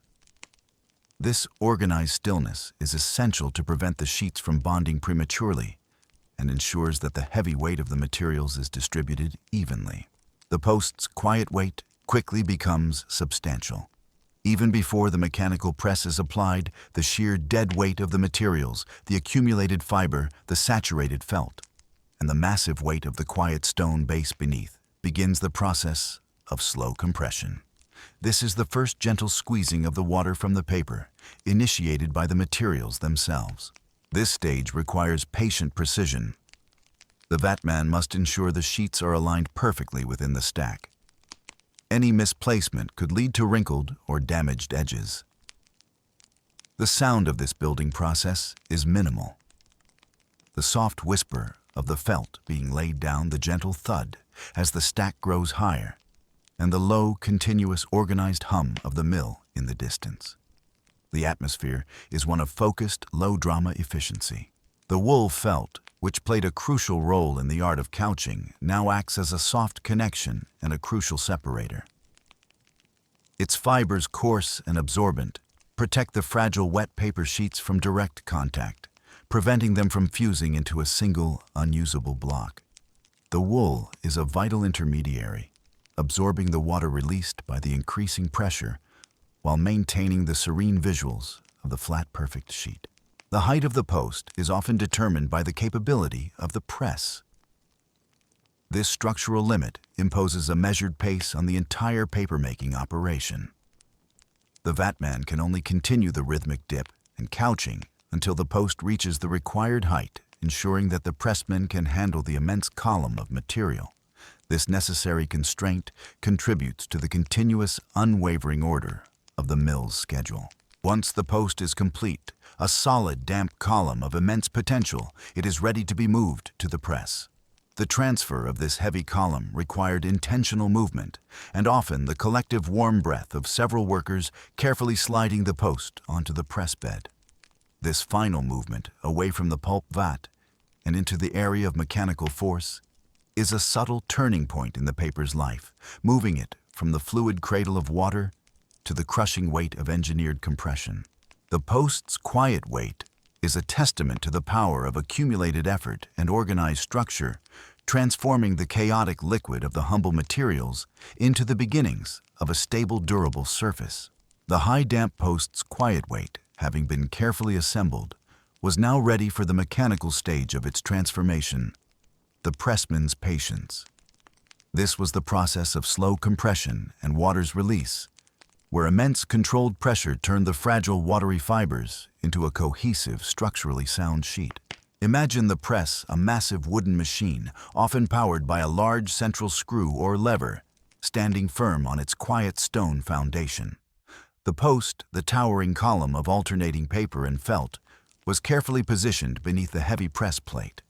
This organized stillness is essential to prevent the sheets from bonding prematurely and ensures that the heavy weight of the materials is distributed evenly. The post's quiet weight quickly becomes substantial. Even before the mechanical press is applied, the sheer dead weight of the materials, the accumulated fiber, the saturated felt, and the massive weight of the quiet stone base beneath begins the process of slow compression. This is the first gentle squeezing of the water from the paper, initiated by the materials themselves. This stage requires patient precision. The vatman must ensure the sheets are aligned perfectly within the stack. Any misplacement could lead to wrinkled or damaged edges. The sound of this building process is minimal. The soft whisper of the felt being laid down, the gentle thud as the stack grows higher, and the low, continuous, organized hum of the mill in the distance. The atmosphere is one of focused, low-drama efficiency. The wool felt, which played a crucial role in the art of couching, now acts as a soft connection and a crucial separator. Its fibers, coarse and absorbent, protect the fragile wet paper sheets from direct contact, preventing them from fusing into a single, unusable block. The wool is a vital intermediary, absorbing the water released by the increasing pressure while maintaining the serene visuals of the flat, perfect sheet. The height of the post is often determined by the capability of the press. This structural limit imposes a measured pace on the entire papermaking operation. The vatman can only continue the rhythmic dip and couching until the post reaches the required height, ensuring that the pressman can handle the immense column of material. This necessary constraint contributes to the continuous, unwavering order of the mill's schedule. Once the post is complete, a solid, damp column of immense potential, it is ready to be moved to the press. The transfer of this heavy column required intentional movement, and often the collective warm breath of several workers carefully sliding the post onto the press bed. This final movement away from the pulp vat and into the area of mechanical force is a subtle turning point in the paper's life, moving it from the fluid cradle of water to the crushing weight of engineered compression. The post's quiet weight is a testament to the power of accumulated effort and organized structure, transforming the chaotic liquid of the humble materials into the beginnings of a stable, durable surface. The high damp post's quiet weight, having been carefully assembled, was now ready for the mechanical stage of its transformation, the pressman's patience. This was the process of slow compression and water's release, where immense controlled pressure turned the fragile watery fibers into a cohesive, structurally sound sheet. Imagine the press, a massive wooden machine, often powered by a large central screw or lever, standing firm on its quiet stone foundation. The post, the towering column of alternating paper and felt, was carefully positioned beneath the heavy press plate.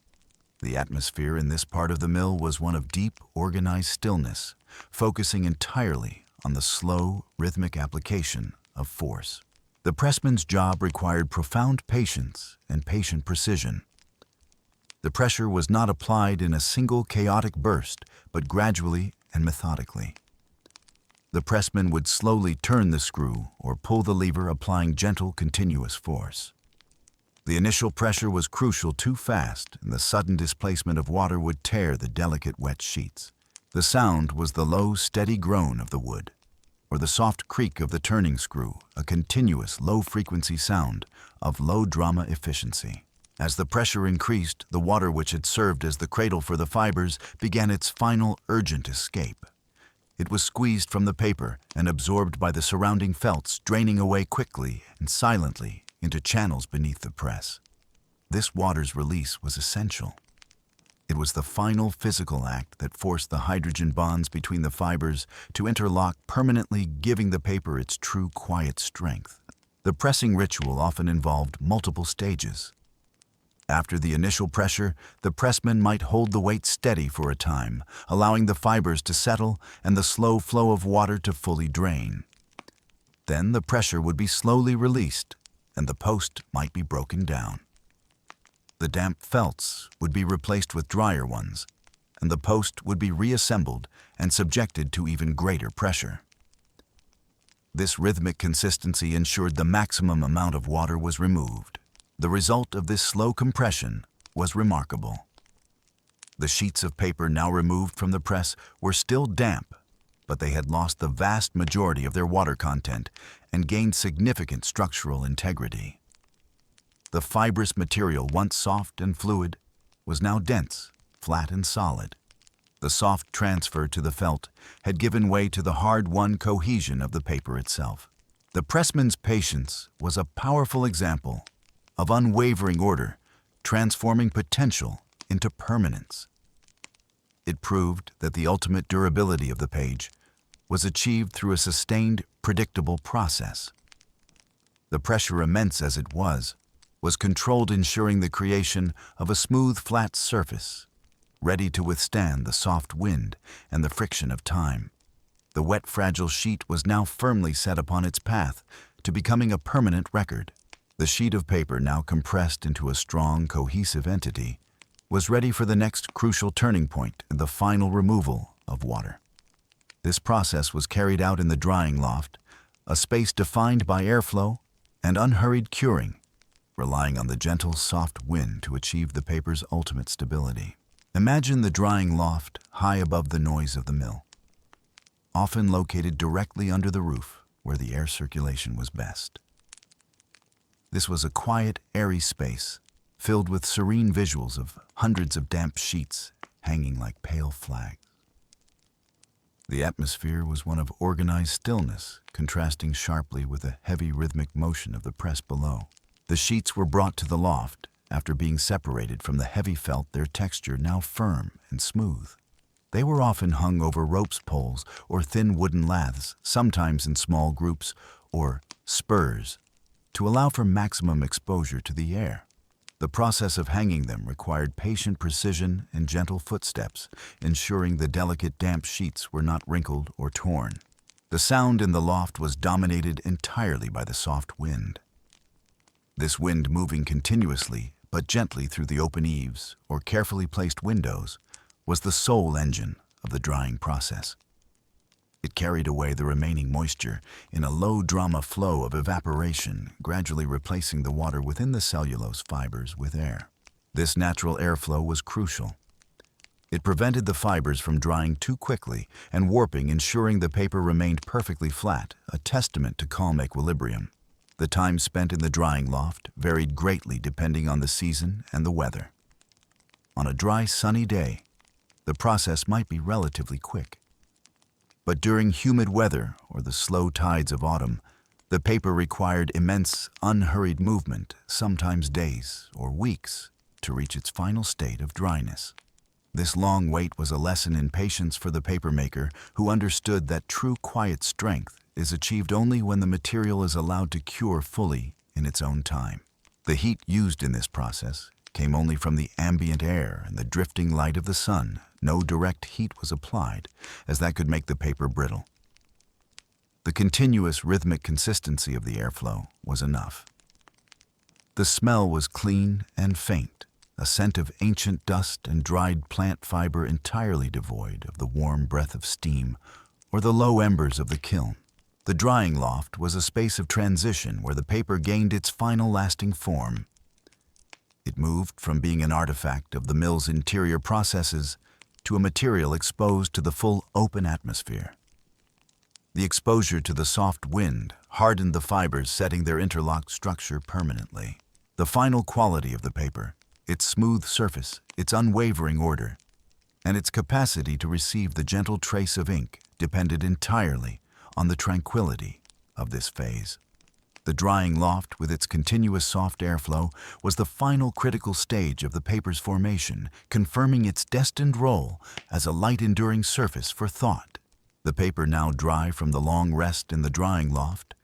The atmosphere in this part of the mill was one of deep, organized stillness, focusing entirely on the slow, rhythmic application of force. The pressman's job required profound patience and patient precision. The pressure was not applied in a single chaotic burst, but gradually and methodically. The pressman would slowly turn the screw or pull the lever, applying gentle, continuous force. The initial pressure was crucial. Too fast, and the sudden displacement of water would tear the delicate wet sheets. The sound was the low, steady groan of the wood, or the soft creak of the turning screw, a continuous, low-frequency sound of low-drama efficiency. As the pressure increased, the water which had served as the cradle for the fibers began its final, urgent escape. It was squeezed from the paper and absorbed by the surrounding felts, draining away quickly and silently into channels beneath the press. This water's release was essential. It was the final physical act that forced the hydrogen bonds between the fibers to interlock permanently, giving the paper its true quiet strength. The pressing ritual often involved multiple stages. After the initial pressure, the pressman might hold the weight steady for a time, allowing the fibers to settle and the slow flow of water to fully drain. Then the pressure would be slowly released, and the post might be broken down. The damp felts would be replaced with drier ones, and the post would be reassembled and subjected to even greater pressure. This rhythmic consistency ensured the maximum amount of water was removed. The result of this slow compression was remarkable. The sheets of paper now removed from the press were still damp, but they had lost the vast majority of their water content and gained significant structural integrity. The fibrous material, once soft and fluid, was now dense, flat and solid. The soft transfer to the felt had given way to the hard-won cohesion of the paper itself. The pressman's patience was a powerful example of unwavering order, transforming potential into permanence. It proved that the ultimate durability of the page was achieved through a sustained, predictable process. The pressure, immense as it was controlled, ensuring the creation of a smooth, flat surface, ready to withstand the soft wind and the friction of time. The wet, fragile sheet was now firmly set upon its path to becoming a permanent record. The sheet of paper, now compressed into a strong, cohesive entity, was ready for the next crucial turning point in the final removal of water. This process was carried out in the drying loft, a space defined by airflow and unhurried curing, relying on the gentle, soft wind to achieve the paper's ultimate stability. Imagine the drying loft high above the noise of the mill, often located directly under the roof where the air circulation was best. This was a quiet, airy space, filled with serene visuals of hundreds of damp sheets hanging like pale flags. The atmosphere was one of organized stillness, contrasting sharply with the heavy rhythmic motion of the press below. The sheets were brought to the loft after being separated from the heavy felt, their texture now firm and smooth. They were often hung over ropes, poles, or thin wooden laths, sometimes in small groups or spurs, to allow for maximum exposure to the air. The process of hanging them required patient precision and gentle footsteps, ensuring the delicate damp sheets were not wrinkled or torn. The sound in the loft was dominated entirely by the soft wind. This wind, moving continuously but gently through the open eaves or carefully placed windows, was the sole engine of the drying process. It carried away the remaining moisture in a low-drama flow of evaporation, gradually replacing the water within the cellulose fibers with air. This natural airflow was crucial. It prevented the fibers from drying too quickly and warping, ensuring the paper remained perfectly flat, a testament to calm equilibrium. The time spent in the drying loft varied greatly depending on the season and the weather. On a dry, sunny day, the process might be relatively quick. But during humid weather or the slow tides of autumn, the paper required immense, unhurried movement, sometimes days or weeks, to reach its final state of dryness. This long wait was a lesson in patience for the papermaker, who understood that true quiet strength is achieved only when the material is allowed to cure fully in its own time. The heat used in this process came only from the ambient air and the drifting light of the sun. No direct heat was applied, as that could make the paper brittle. The continuous rhythmic consistency of the airflow was enough. The smell was clean and faint, a scent of ancient dust and dried plant fiber entirely devoid of the warm breath of steam or the low embers of the kiln. The drying loft was a space of transition where the paper gained its final lasting form. It moved from being an artifact of the mill's interior processes to a material exposed to the full open atmosphere. The exposure to the soft wind hardened the fibers, setting their interlocked structure permanently. The final quality of the paper, its smooth surface, its unwavering order, and its capacity to receive the gentle trace of ink depended entirely on the tranquility of this phase. The drying loft, with its continuous soft airflow, was the final critical stage of the paper's formation, confirming its destined role as a light-enduring surface for thought. The paper, now dry from the long rest in the drying loft,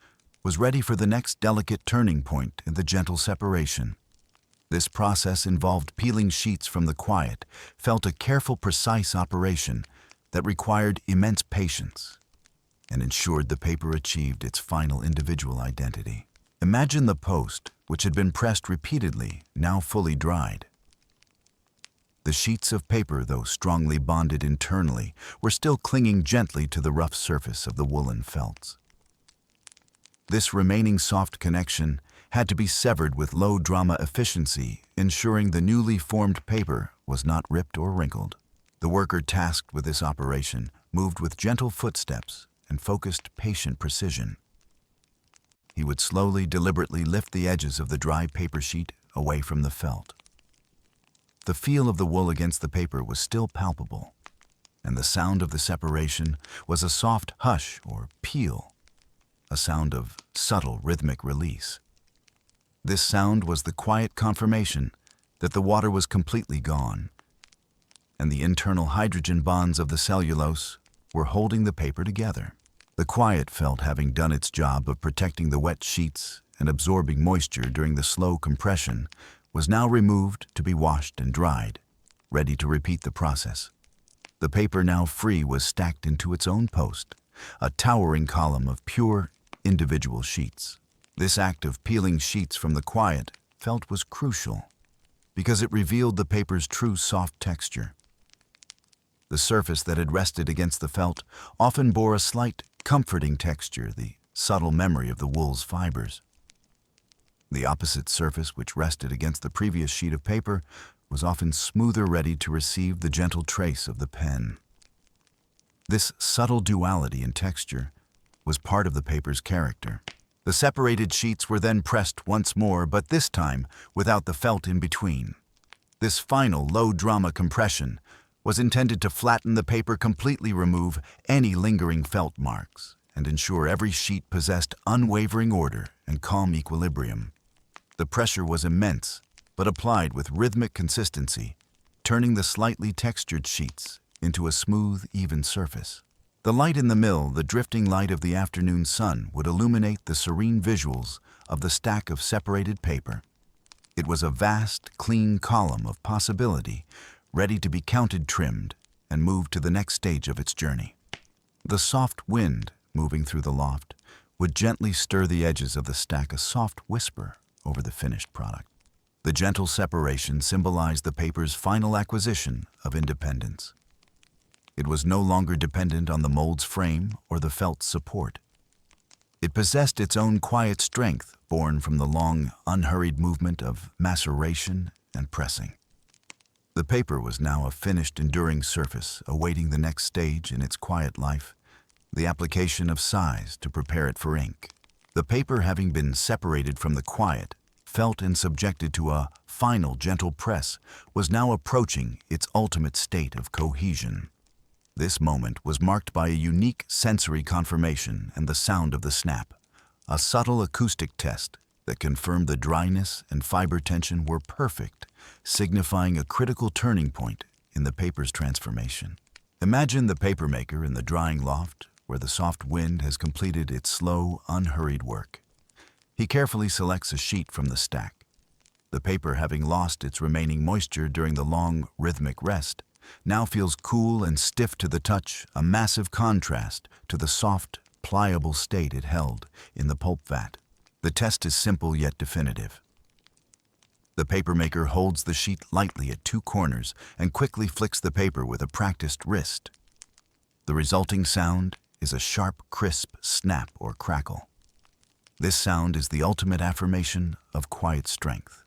was ready for the next delicate turning point in the gentle separation. This process involved peeling sheets from the quiet, felt a careful, precise operation that required immense patience and ensured the paper achieved its final individual identity. Imagine the post, which had been pressed repeatedly, now fully dried. The sheets of paper, though strongly bonded internally, were still clinging gently to the rough surface of the woolen felts. This remaining soft connection had to be severed with low-drama efficiency, ensuring the newly formed paper was not ripped or wrinkled. The worker tasked with this operation moved with gentle footsteps and focused, patient precision. He would slowly, deliberately lift the edges of the dry paper sheet away from the felt. The feel of the wool against the paper was still palpable, and the sound of the separation was a soft hush or peel, a sound of subtle rhythmic release. This sound was the quiet confirmation that the water was completely gone, and the internal hydrogen bonds of the cellulose were holding the paper together. The quiet felt, having done its job of protecting the wet sheets and absorbing moisture during the slow compression, was now removed to be washed and dried, ready to repeat the process. The paper, now free, was stacked into its own post, a towering column of pure, individual sheets. This act of peeling sheets from the quiet felt was crucial because it revealed the paper's true soft texture. The surface that had rested against the felt often bore a slight, comforting texture, the subtle memory of the wool's fibers. The opposite surface, which rested against the previous sheet of paper, was often smoother, ready to receive the gentle trace of the pen. This subtle duality in texture was part of the paper's character. The separated sheets were then pressed once more, but this time without the felt in between. This final low-drama compression was intended to flatten the paper, completely remove any lingering felt marks, and ensure every sheet possessed unwavering order and calm equilibrium. The pressure was immense, but applied with rhythmic consistency, turning the slightly textured sheets into a smooth, even surface. The light in the mill, the drifting light of the afternoon sun, would illuminate the serene visuals of the stack of separated paper. It was a vast, clean column of possibility, ready to be counted, trimmed, and moved to the next stage of its journey. The soft wind, moving through the loft, would gently stir the edges of the stack, a soft whisper over the finished product. The gentle separation symbolized the paper's final acquisition of independence. It was no longer dependent on the mold's frame or the felt's support. It possessed its own quiet strength, born from the long, unhurried movement of maceration and pressing. The paper was now a finished, enduring surface, awaiting the next stage in its quiet life, the application of size to prepare it for ink. The paper, having been separated from the quiet, felt and subjected to a final gentle press, was now approaching its ultimate state of cohesion. This moment was marked by a unique sensory confirmation and the sound of the snap, a subtle acoustic test that confirmed the dryness and fiber tension were perfect, signifying a critical turning point in the paper's transformation. Imagine the papermaker in the drying loft, where the soft wind has completed its slow, unhurried work. He carefully selects a sheet from the stack. The paper, having lost its remaining moisture during the long, rhythmic rest, now feels cool and stiff to the touch, a massive contrast to the soft, pliable state it held in the pulp vat. The test is simple yet definitive. The papermaker holds the sheet lightly at two corners and quickly flicks the paper with a practiced wrist. The resulting sound is a sharp, crisp snap or crackle. This sound is the ultimate affirmation of quiet strength.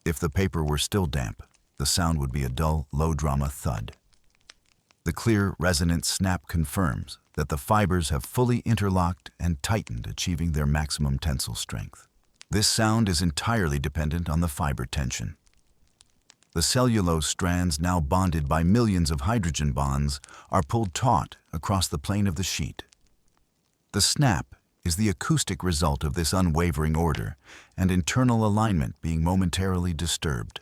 If the paper were still damp, the sound would be a dull, low-drama thud. The clear, resonant snap confirms that the fibers have fully interlocked and tightened, achieving their maximum tensile strength. This sound is entirely dependent on the fiber tension. The cellulose strands, now bonded by millions of hydrogen bonds, are pulled taut across the plane of the sheet. The snap is the acoustic result of this unwavering order and internal alignment being momentarily disturbed.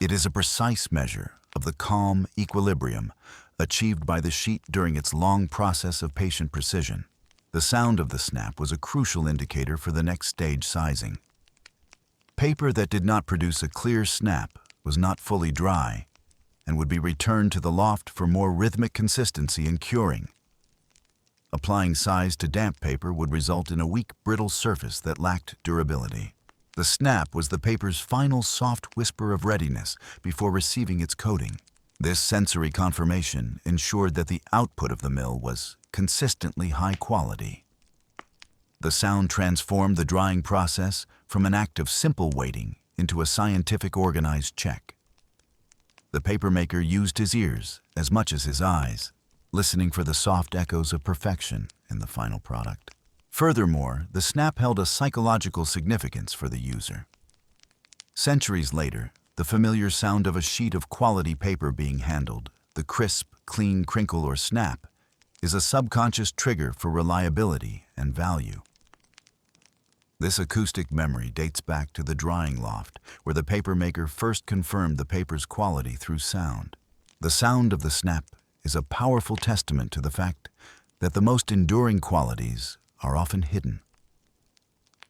It is a precise measure of the calm equilibrium achieved by the sheet during its long process of patient precision. The sound of the snap was a crucial indicator for the next stage sizing. Paper that did not produce a clear snap was not fully dry and would be returned to the loft for more rhythmic consistency and curing. Applying size to damp paper would result in a weak, brittle surface that lacked durability. The snap was the paper's final soft whisper of readiness before receiving its coating. This sensory confirmation ensured that the output of the mill was consistently high quality. The sound transformed the drying process from an act of simple waiting into a scientific, organized check. The papermaker used his ears as much as his eyes, listening for the soft echoes of perfection in the final product. Furthermore, the snap held a psychological significance for the user. Centuries later, the familiar sound of a sheet of quality paper being handled, the crisp, clean crinkle or snap, is a subconscious trigger for reliability and value. This acoustic memory dates back to the drying loft, where the papermaker first confirmed the paper's quality through sound. The sound of the snap is a powerful testament to the fact that the most enduring qualities are often hidden.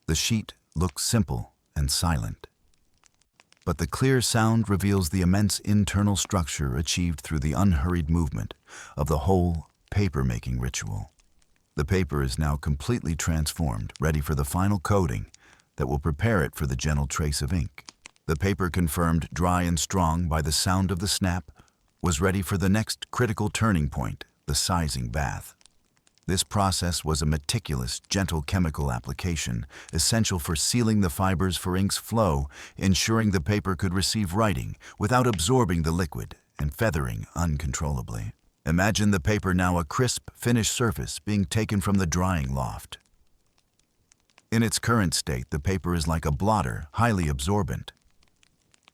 The sheet looks simple and silent, but the clear sound reveals the immense internal structure achieved through the unhurried movement of the whole paper-making ritual. The paper is now completely transformed, ready for the final coating that will prepare it for the gentle trace of ink. The paper, confirmed dry and strong by the sound of the snap, was ready for the next critical turning point, the sizing bath. This process was a meticulous, gentle chemical application, essential for sealing the fibers for ink's flow, ensuring the paper could receive writing without absorbing the liquid and feathering uncontrollably. Imagine the paper now a crisp, finished surface being taken from the drying loft. In its current state, the paper is like a blotter, highly absorbent.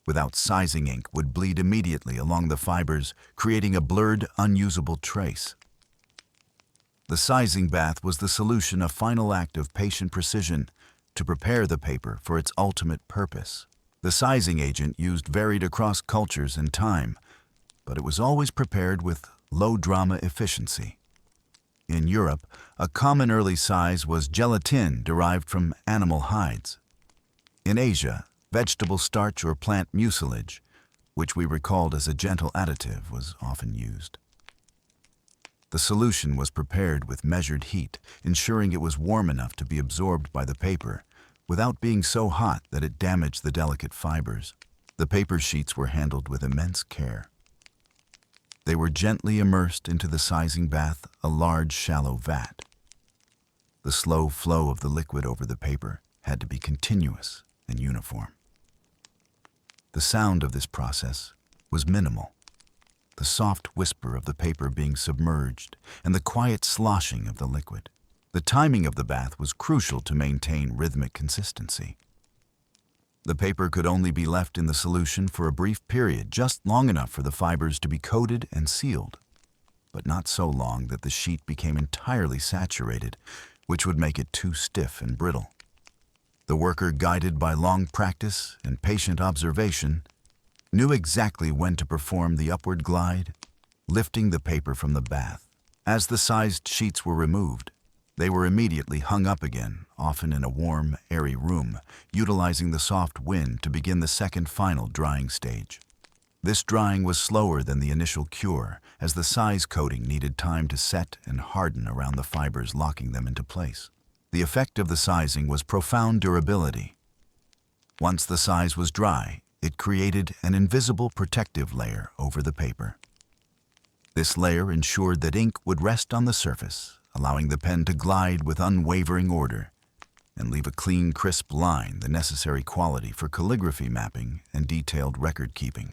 Without sizing, ink would bleed immediately along the fibers, creating a blurred, unusable trace. The sizing bath was the solution, a final act of patient precision to prepare the paper for its ultimate purpose. The sizing agent used varied across cultures and time, but it was always prepared with low-drama efficiency. In Europe, a common early size was gelatin derived from animal hides. In Asia, vegetable starch or plant mucilage, which we recalled as a gentle additive, was often used. The solution was prepared with measured heat, ensuring it was warm enough to be absorbed by the paper, without being so hot that it damaged the delicate fibers. The paper sheets were handled with immense care. They were gently immersed into the sizing bath, a large, shallow vat. The slow flow of the liquid over the paper had to be continuous and uniform. The sound of this process was minimal, the soft whisper of the paper being submerged and the quiet sloshing of the liquid. The timing of the bath was crucial to maintain rhythmic consistency. The paper could only be left in the solution for a brief period, just long enough for the fibers to be coated and sealed, but not so long that the sheet became entirely saturated, which would make it too stiff and brittle. The worker, guided by long practice and patient observation, knew exactly when to perform the upward glide, lifting the paper from the bath. As the sized sheets were removed, they were immediately hung up again, often in a warm, airy room, utilizing the soft wind to begin the second final drying stage. This drying was slower than the initial cure, as the size coating needed time to set and harden around the fibers, locking them into place. The effect of the sizing was profound durability. Once the size was dry, it created an invisible protective layer over the paper. This layer ensured that ink would rest on the surface, allowing the pen to glide with unwavering order and leave a clean, crisp line, the necessary quality for calligraphy mapping and detailed record keeping.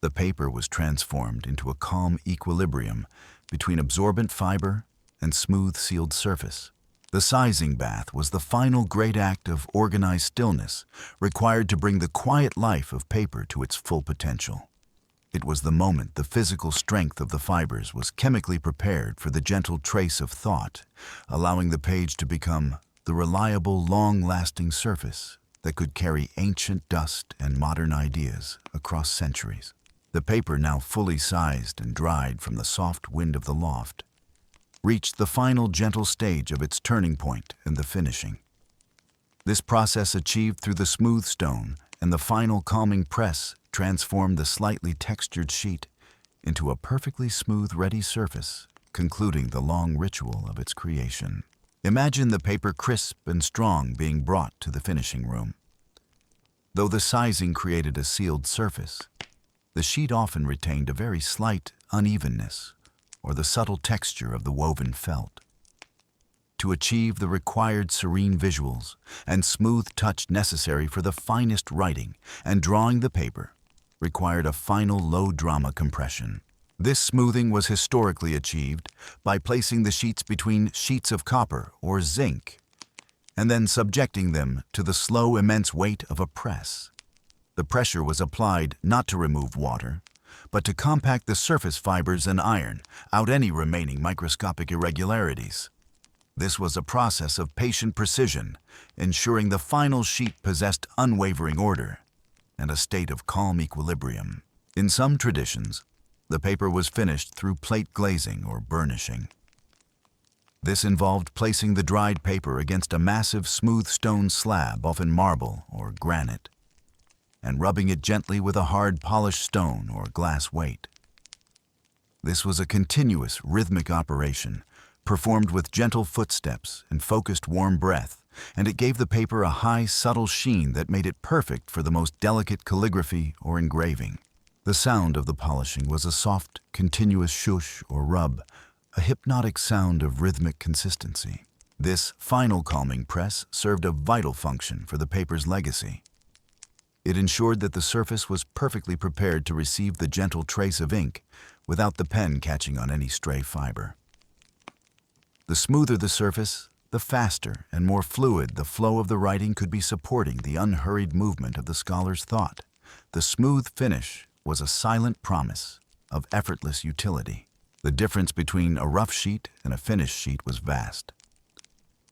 The paper was transformed into a calm equilibrium between absorbent fiber and smooth sealed surface. The sizing bath was the final great act of organized stillness required to bring the quiet life of paper to its full potential. It was the moment the physical strength of the fibers was chemically prepared for the gentle trace of thought, allowing the page to become the reliable, long-lasting surface that could carry ancient dust and modern ideas across centuries. The paper, now fully sized and dried from the soft wind of the loft, reached the final gentle stage of its turning point in the finishing. This process, achieved through the smooth stone and the final calming press, transformed the slightly textured sheet into a perfectly smooth, ready surface, concluding the long ritual of its creation. Imagine the paper crisp and strong being brought to the finishing room. Though the sizing created a sealed surface, the sheet often retained a very slight unevenness or the subtle texture of the woven felt. To achieve the required serene visuals and smooth touch necessary for the finest writing and drawing, the paper required a final low-drama compression. This smoothing was historically achieved by placing the sheets between sheets of copper or zinc and then subjecting them to the slow, immense weight of a press. The pressure was applied not to remove water, but to compact the surface fibers and iron out any remaining microscopic irregularities. This was a process of patient precision, ensuring the final sheet possessed unwavering order and a state of calm equilibrium. In some traditions, the paper was finished through plate glazing or burnishing. This involved placing the dried paper against a massive smooth stone slab, often marble or granite, and rubbing it gently with a hard polished stone or glass weight. This was a continuous rhythmic operation, performed with gentle footsteps and focused warm breath, and it gave the paper a high, subtle sheen that made it perfect for the most delicate calligraphy or engraving. The sound of the polishing was a soft, continuous shush or rub, a hypnotic sound of rhythmic consistency. This final calming press served a vital function for the paper's legacy. It ensured that the surface was perfectly prepared to receive the gentle trace of ink without the pen catching on any stray fiber. The smoother the surface, the faster and more fluid the flow of the writing could be, supporting the unhurried movement of the scholar's thought. The smooth finish was a silent promise of effortless utility. The difference between a rough sheet and a finished sheet was vast.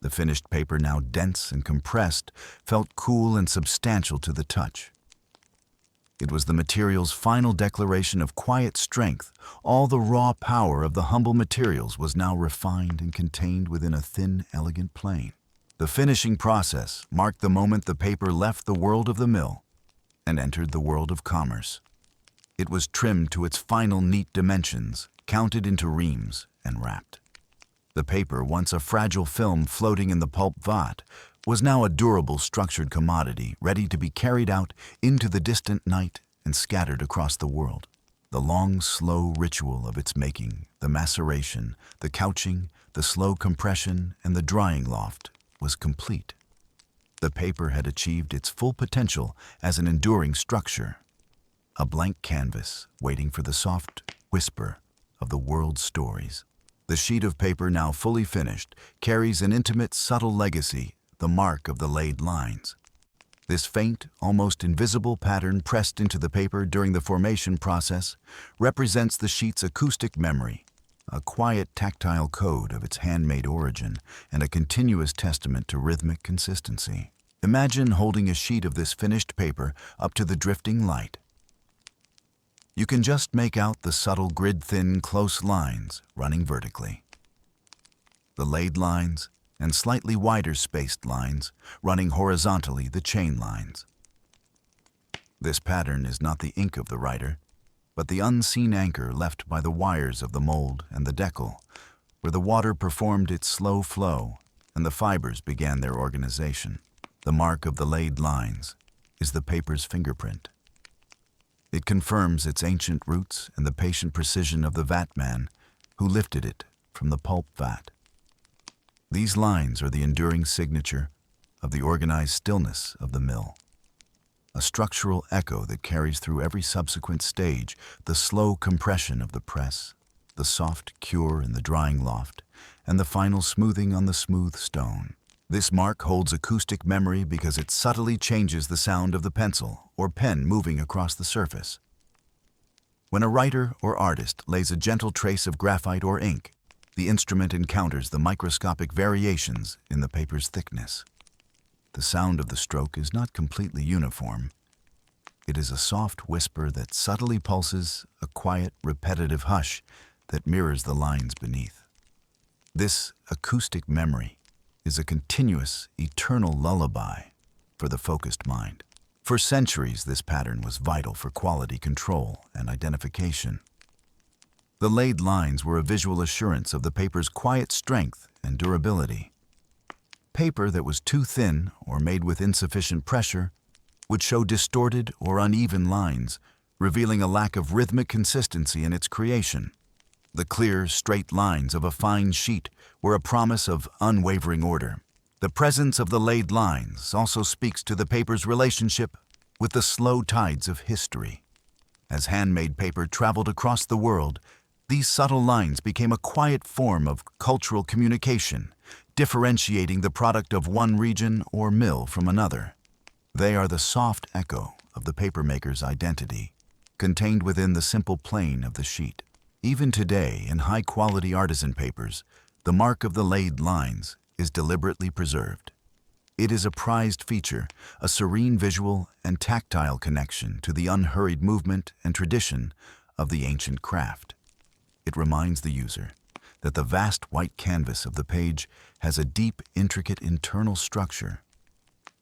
The finished paper, now dense and compressed, felt cool and substantial to the touch. It was the material's final declaration of quiet strength. All the raw power of the humble materials was now refined and contained within a thin, elegant plane. The finishing process marked the moment the paper left the world of the mill and entered the world of commerce. It was trimmed to its final neat dimensions, counted into reams, and wrapped. The paper, once a fragile film floating in the pulp vat, was now a durable, structured commodity ready to be carried out into the distant night and scattered across the world. The long, slow ritual of its making, the maceration, the couching, the slow compression, and the drying loft was complete. The paper had achieved its full potential as an enduring structure, a blank canvas waiting for the soft whisper of the world's stories. The sheet of paper, now fully finished, carries an intimate, subtle legacy, the mark of the laid lines. This faint, almost invisible pattern pressed into the paper during the formation process represents the sheet's acoustic memory, a quiet, tactile code of its handmade origin, and a continuous testament to rhythmic consistency. Imagine holding a sheet of this finished paper up to the drifting light. You can just make out the subtle grid-thin, close lines running vertically. The laid lines, and slightly wider spaced lines running horizontally, the chain lines. This pattern is not the ink of the writer, but the unseen anchor left by the wires of the mold and the decal, where the water performed its slow flow and the fibers began their organization. The mark of the laid lines is the paper's fingerprint. It confirms its ancient roots and the patient precision of the vatman who lifted it from the pulp vat. These lines are the enduring signature of the organized stillness of the mill, a structural echo that carries through every subsequent stage, the slow compression of the press, the soft cure in the drying loft, and the final smoothing on the smooth stone. This mark holds acoustic memory because it subtly changes the sound of the pencil or pen moving across the surface. When a writer or artist lays a gentle trace of graphite or ink, the instrument encounters the microscopic variations in the paper's thickness. The sound of the stroke is not completely uniform. It is a soft whisper that subtly pulses, a quiet, repetitive hush that mirrors the lines beneath. This acoustic memory is a continuous, eternal lullaby for the focused mind. For centuries, this pattern was vital for quality control and identification. The laid lines were a visual assurance of the paper's quiet strength and durability. Paper that was too thin or made with insufficient pressure would show distorted or uneven lines, revealing a lack of rhythmic consistency in its creation. The clear, straight lines of a fine sheet were a promise of unwavering order. The presence of the laid lines also speaks to the paper's relationship with the slow tides of history. As handmade paper traveled across the world, these subtle lines became a quiet form of cultural communication, differentiating the product of one region or mill from another. They are the soft echo of the papermaker's identity, contained within the simple plane of the sheet. Even today, in high-quality artisan papers, the mark of the laid lines is deliberately preserved. It is a prized feature, a serene visual and tactile connection to the unhurried movement and tradition of the ancient craft. It reminds the user that the vast white canvas of the page has a deep, intricate internal structure,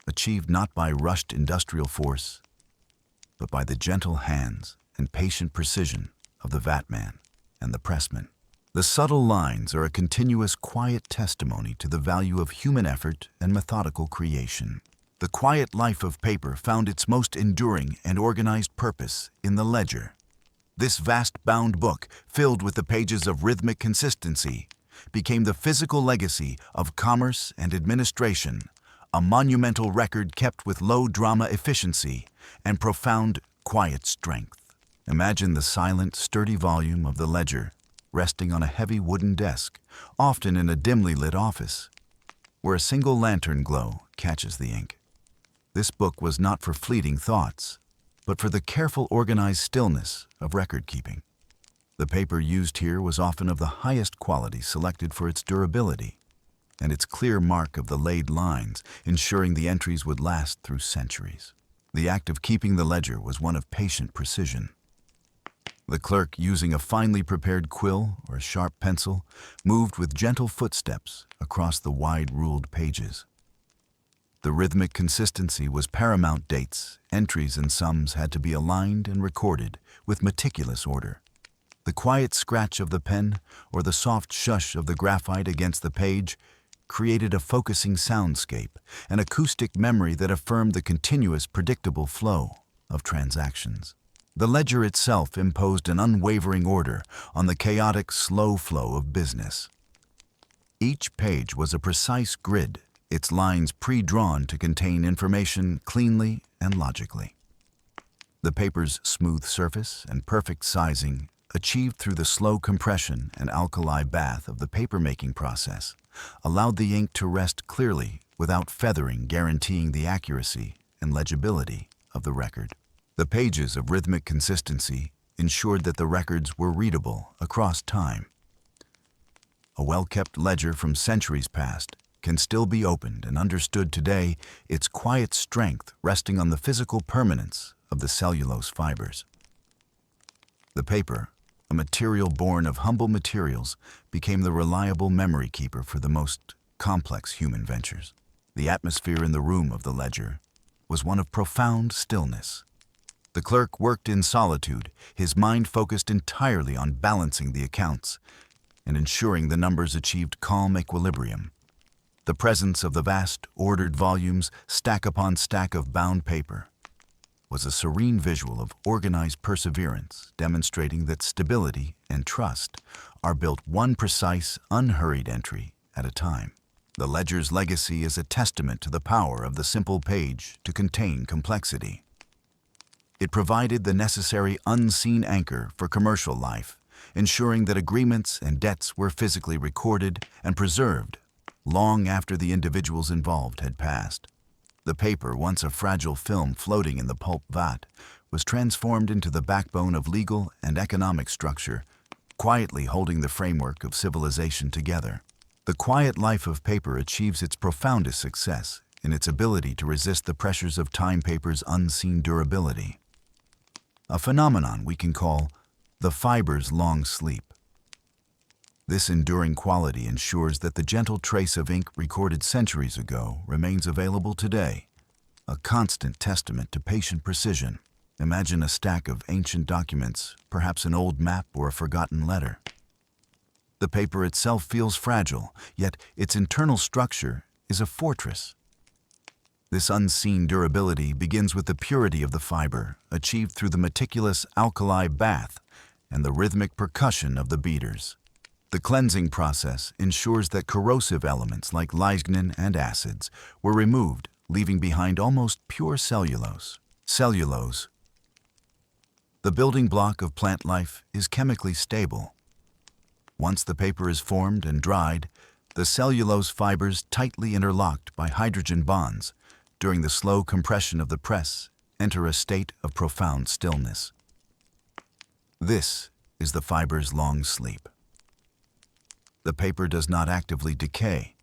achieved not by rushed industrial force, but by the gentle hands and patient precision of the vatman and the pressman. The subtle lines are a continuous, quiet testimony to the value of human effort and methodical creation. The quiet life of paper found its most enduring and organized purpose in the ledger. This vast bound book, filled with the pages of rhythmic consistency, became the physical legacy of commerce and administration, a monumental record kept with low drama efficiency and profound, quiet strength. Imagine the silent, sturdy volume of the ledger resting on a heavy wooden desk, often in a dimly lit office, where a single lantern glow catches the ink. This book was not for fleeting thoughts, but for the careful, organized stillness of record-keeping. The paper used here was often of the highest quality, selected for its durability, and its clear mark of the laid lines, ensuring the entries would last through centuries. The act of keeping the ledger was one of patient precision. The clerk, using a finely prepared quill or a sharp pencil, moved with gentle footsteps across the wide-ruled pages. The rhythmic consistency was paramount. Dates, entries, and sums had to be aligned and recorded with meticulous order. The quiet scratch of the pen or the soft shush of the graphite against the page created a focusing soundscape, an acoustic memory that affirmed the continuous, predictable flow of transactions. The ledger itself imposed an unwavering order on the chaotic, slow flow of business. Each page was a precise grid, its lines pre-drawn to contain information cleanly and logically. The paper's smooth surface and perfect sizing, achieved through the slow compression and alkali bath of the papermaking process, allowed the ink to rest clearly without feathering, guaranteeing the accuracy and legibility of the record. The pages of rhythmic consistency ensured that the records were readable across time. A well-kept ledger from centuries past can still be opened and understood today, its quiet strength resting on the physical permanence of the cellulose fibers. The paper, a material born of humble materials, became the reliable memory keeper for the most complex human ventures. The atmosphere in the room of the ledger was one of profound stillness. The clerk worked in solitude, his mind focused entirely on balancing the accounts and ensuring the numbers achieved calm equilibrium. The presence of the vast, ordered volumes, stack upon stack of bound paper, was a serene visual of organized perseverance, demonstrating that stability and trust are built one precise, unhurried entry at a time. The ledger's legacy is a testament to the power of the simple page to contain complexity. It provided the necessary unseen anchor for commercial life, ensuring that agreements and debts were physically recorded and preserved long after the individuals involved had passed. The paper, once a fragile film floating in the pulp vat, was transformed into the backbone of legal and economic structure, quietly holding the framework of civilization together. The quiet life of paper achieves its profoundest success in its ability to resist the pressures of time paper's unseen durability, a phenomenon we can call the fiber's long sleep. This enduring quality ensures that the gentle trace of ink recorded centuries ago remains available today, a constant testament to patient precision. Imagine a stack of ancient documents, perhaps an old map or a forgotten letter. The paper itself feels fragile, yet its internal structure is a fortress. This unseen durability begins with the purity of the fiber, achieved through the meticulous alkali bath and the rhythmic percussion of the beaters. The cleansing process ensures that corrosive elements like lignin and acids were removed, leaving behind almost pure cellulose. Cellulose, the building block of plant life, is chemically stable. Once the paper is formed and dried, the cellulose fibers, tightly interlocked by hydrogen bonds, during the slow compression of the press, enter a state of profound stillness. This is the fiber's long sleep. The paper does not actively decay.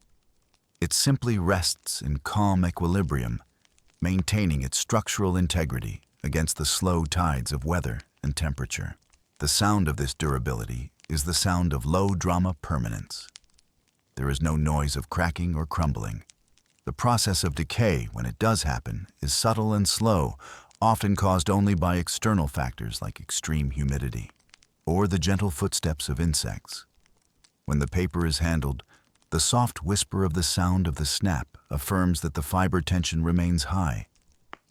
It simply rests in calm equilibrium, maintaining its structural integrity against the slow tides of weather and temperature. The sound of this durability is the sound of low-drama permanence. There is no noise of cracking or crumbling. The process of decay, when it does happen, is subtle and slow, often caused only by external factors like extreme humidity or the gentle footsteps of insects. When the paper is handled, the soft whisper of the sound of the snap affirms that the fiber tension remains high,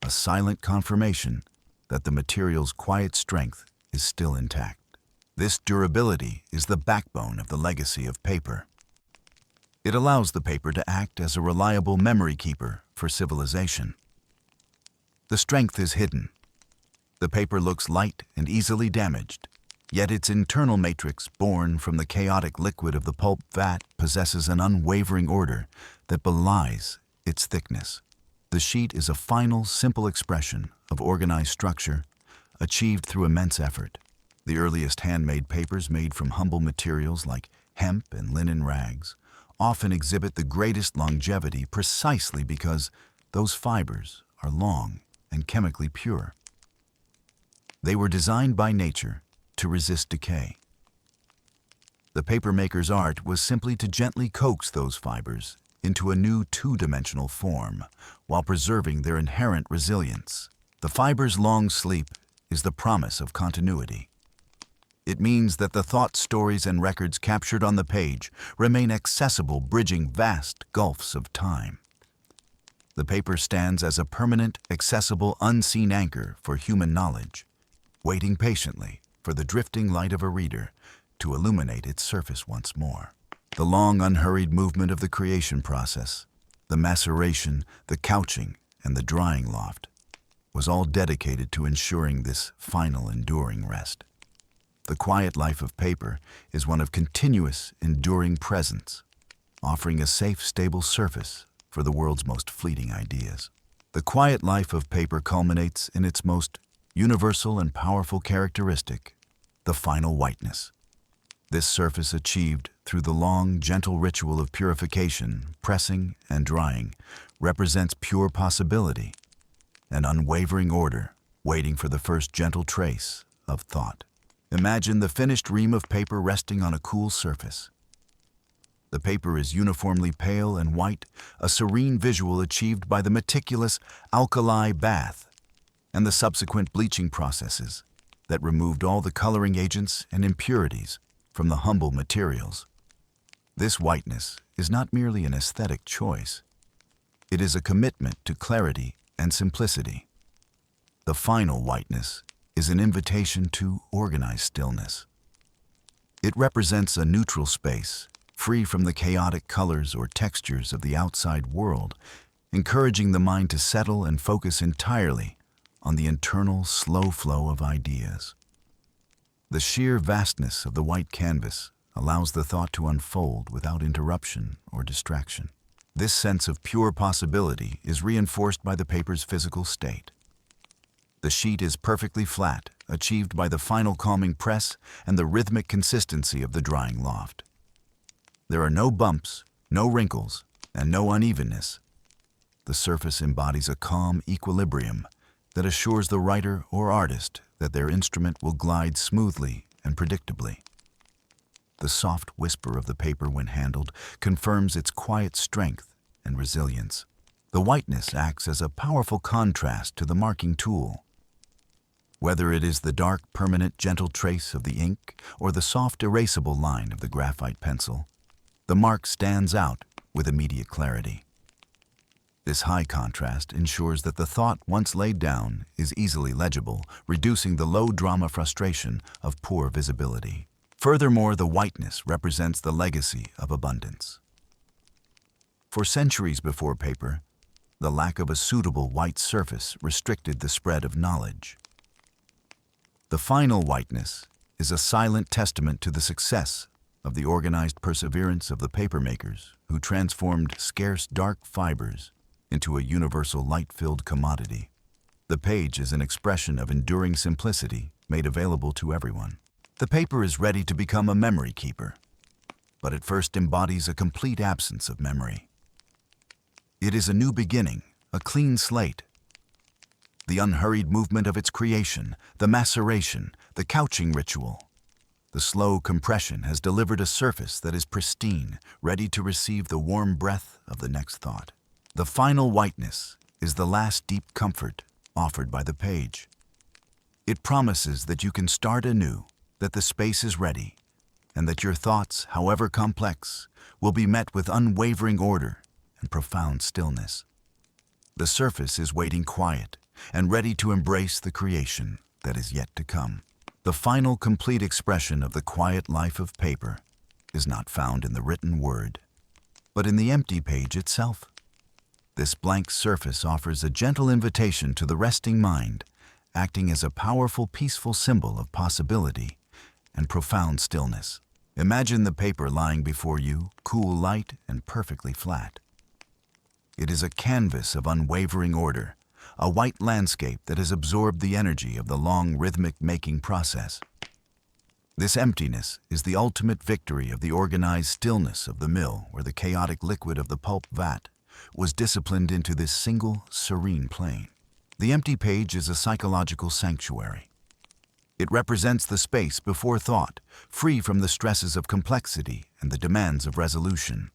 a silent confirmation that the material's quiet strength is still intact. This durability is the backbone of the legacy of paper. It allows the paper to act as a reliable memory keeper for civilization. The strength is hidden. The paper looks light and easily damaged, yet its internal matrix, born from the chaotic liquid of the pulp vat, possesses an unwavering order that belies its thickness. The sheet is a final, simple expression of organized structure, achieved through immense effort. The earliest handmade papers, made from humble materials like hemp and linen rags, often exhibit the greatest longevity precisely because those fibers are long and chemically pure. They were designed by nature to resist decay. The papermaker's art was simply to gently coax those fibers into a new two-dimensional form while preserving their inherent resilience. The fiber's long sleep is the promise of continuity. It means that the thoughts, stories, and records captured on the page remain accessible, bridging vast gulfs of time. The paper stands as a permanent, accessible, unseen anchor for human knowledge, waiting patiently for the drifting light of a reader to illuminate its surface once more. The long, unhurried movement of the creation process, the maceration, the couching, and the drying loft, was all dedicated to ensuring this final, enduring rest. The quiet life of paper is one of continuous, enduring presence, offering a safe, stable surface for the world's most fleeting ideas. The quiet life of paper culminates in its most universal and powerful characteristic, the final whiteness. This surface, achieved through the long, gentle ritual of purification, pressing, and drying, represents pure possibility, an unwavering order, waiting for the first gentle trace of thought. Imagine the finished ream of paper resting on a cool surface. The paper is uniformly pale and white, a serene visual achieved by the meticulous alkali bath and the subsequent bleaching processes that removed all the coloring agents and impurities from the humble materials. This whiteness is not merely an aesthetic choice. It is a commitment to clarity and simplicity. The final whiteness is an invitation to organized stillness. It represents a neutral space, free from the chaotic colors or textures of the outside world, encouraging the mind to settle and focus entirely on the internal, slow flow of ideas. The sheer vastness of the white canvas allows the thought to unfold without interruption or distraction. This sense of pure possibility is reinforced by the paper's physical state. The sheet is perfectly flat, achieved by the final calming press and the rhythmic consistency of the drying loft. There are no bumps, no wrinkles, and no unevenness. The surface embodies a calm equilibrium that assures the writer or artist that their instrument will glide smoothly and predictably. The soft whisper of the paper when handled confirms its quiet strength and resilience. The whiteness acts as a powerful contrast to the marking tool. Whether it is the dark, permanent, gentle trace of the ink or the soft, erasable line of the graphite pencil, the mark stands out with immediate clarity. This high contrast ensures that the thought once laid down is easily legible, reducing the low-drama frustration of poor visibility. Furthermore, the whiteness represents the legacy of abundance. For centuries before paper, the lack of a suitable white surface restricted the spread of knowledge. The final whiteness is a silent testament to the success of the organized perseverance of the papermakers who transformed scarce dark fibers into a universal light-filled commodity. The page is an expression of enduring simplicity made available to everyone. The paper is ready to become a memory keeper, but it first embodies a complete absence of memory. It is a new beginning, a clean slate. The unhurried movement of its creation, the maceration, the couching ritual, the slow compression has delivered a surface that is pristine, ready to receive the warm breath of the next thought. The final whiteness is the last deep comfort offered by the page. It promises that you can start anew, that the space is ready, and that your thoughts, however complex, will be met with unwavering order and profound stillness. The surface is waiting quiet and ready to embrace the creation that is yet to come. The final complete expression of the quiet life of paper is not found in the written word, but in the empty page itself. This blank surface offers a gentle invitation to the resting mind, acting as a powerful, peaceful symbol of possibility and profound stillness. Imagine the paper lying before you, cool, light, and perfectly flat. It is a canvas of unwavering order, a white landscape that has absorbed the energy of the long rhythmic making process. This emptiness is the ultimate victory of the organized stillness of the mill, where the chaotic liquid of the pulp vat was disciplined into this single, serene plane. The empty page is a psychological sanctuary. It represents the space before thought, free from the stresses of complexity and the demands of resolution.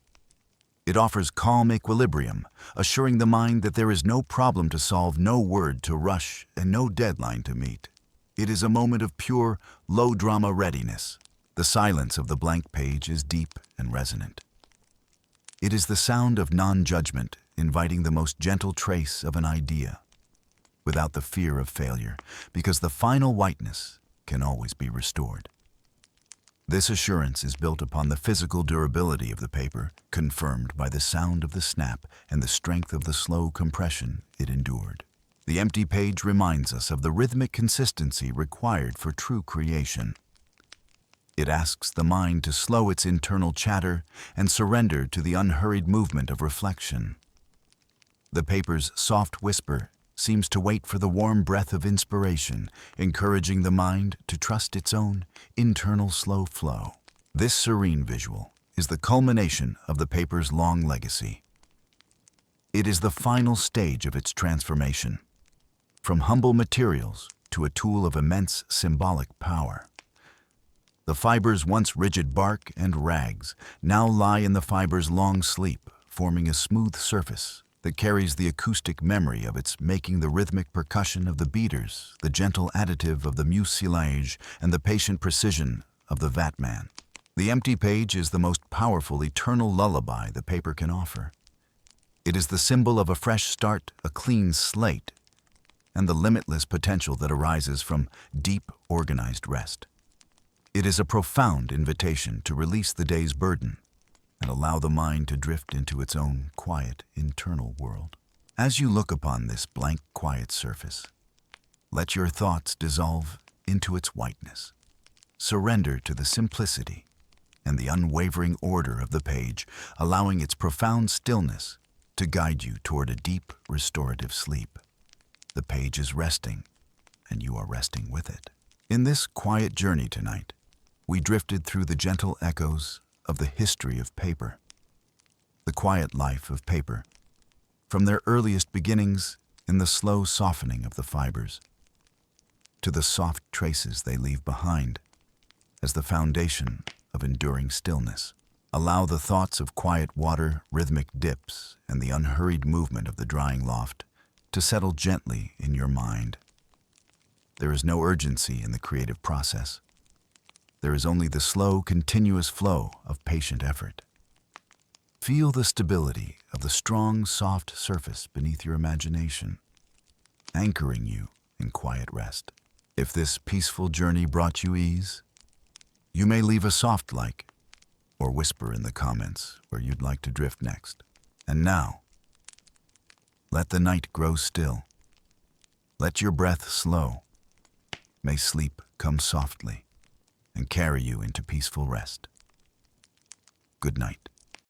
It offers calm equilibrium, assuring the mind that there is no problem to solve, no word to rush, and no deadline to meet. It is a moment of pure, low-drama readiness. The silence of the blank page is deep and resonant. It is the sound of non-judgment, inviting the most gentle trace of an idea, without the fear of failure, because the final whiteness can always be restored. This assurance is built upon the physical durability of the paper, confirmed by the sound of the snap and the strength of the slow compression it endured. The empty page reminds us of the rhythmic consistency required for true creation. It asks the mind to slow its internal chatter and surrender to the unhurried movement of reflection. The paper's soft whisper seems to wait for the warm breath of inspiration, encouraging the mind to trust its own internal slow flow. This serene visual is the culmination of the paper's long legacy. It is the final stage of its transformation, from humble materials to a tool of immense symbolic power. The fiber's once rigid bark and rags now lie in the fiber's long sleep, forming a smooth surface that carries the acoustic memory of its making, the rhythmic percussion of the beaters, the gentle additive of the mucilage, and the patient precision of the vatman. The empty page is the most powerful eternal lullaby the paper can offer. It is the symbol of a fresh start, a clean slate, and the limitless potential that arises from deep, organized rest. It is a profound invitation to release the day's burden and allow the mind to drift into its own quiet, internal world. As you look upon this blank, quiet surface, let your thoughts dissolve into its whiteness. Surrender to the simplicity and the unwavering order of the page, allowing its profound stillness to guide you toward a deep, restorative sleep. The page is resting, and you are resting with it. In this quiet journey tonight, we drifted through the gentle echoes of the history of paper, the quiet life of paper, from their earliest beginnings in the slow softening of the fibers, to the soft traces they leave behind as the foundation of enduring stillness. Allow the thoughts of quiet water, rhythmic dips, and the unhurried movement of the drying loft to settle gently in your mind. There is no urgency in the creative process. There is only the slow, continuous flow of patient effort. Feel the stability of the strong, soft surface beneath your imagination, anchoring you in quiet rest. If this peaceful journey brought you ease, you may leave a soft like or whisper in the comments where you'd like to drift next. And now, let the night grow still. Let your breath slow. May sleep come softly and carry you into peaceful rest. Good night.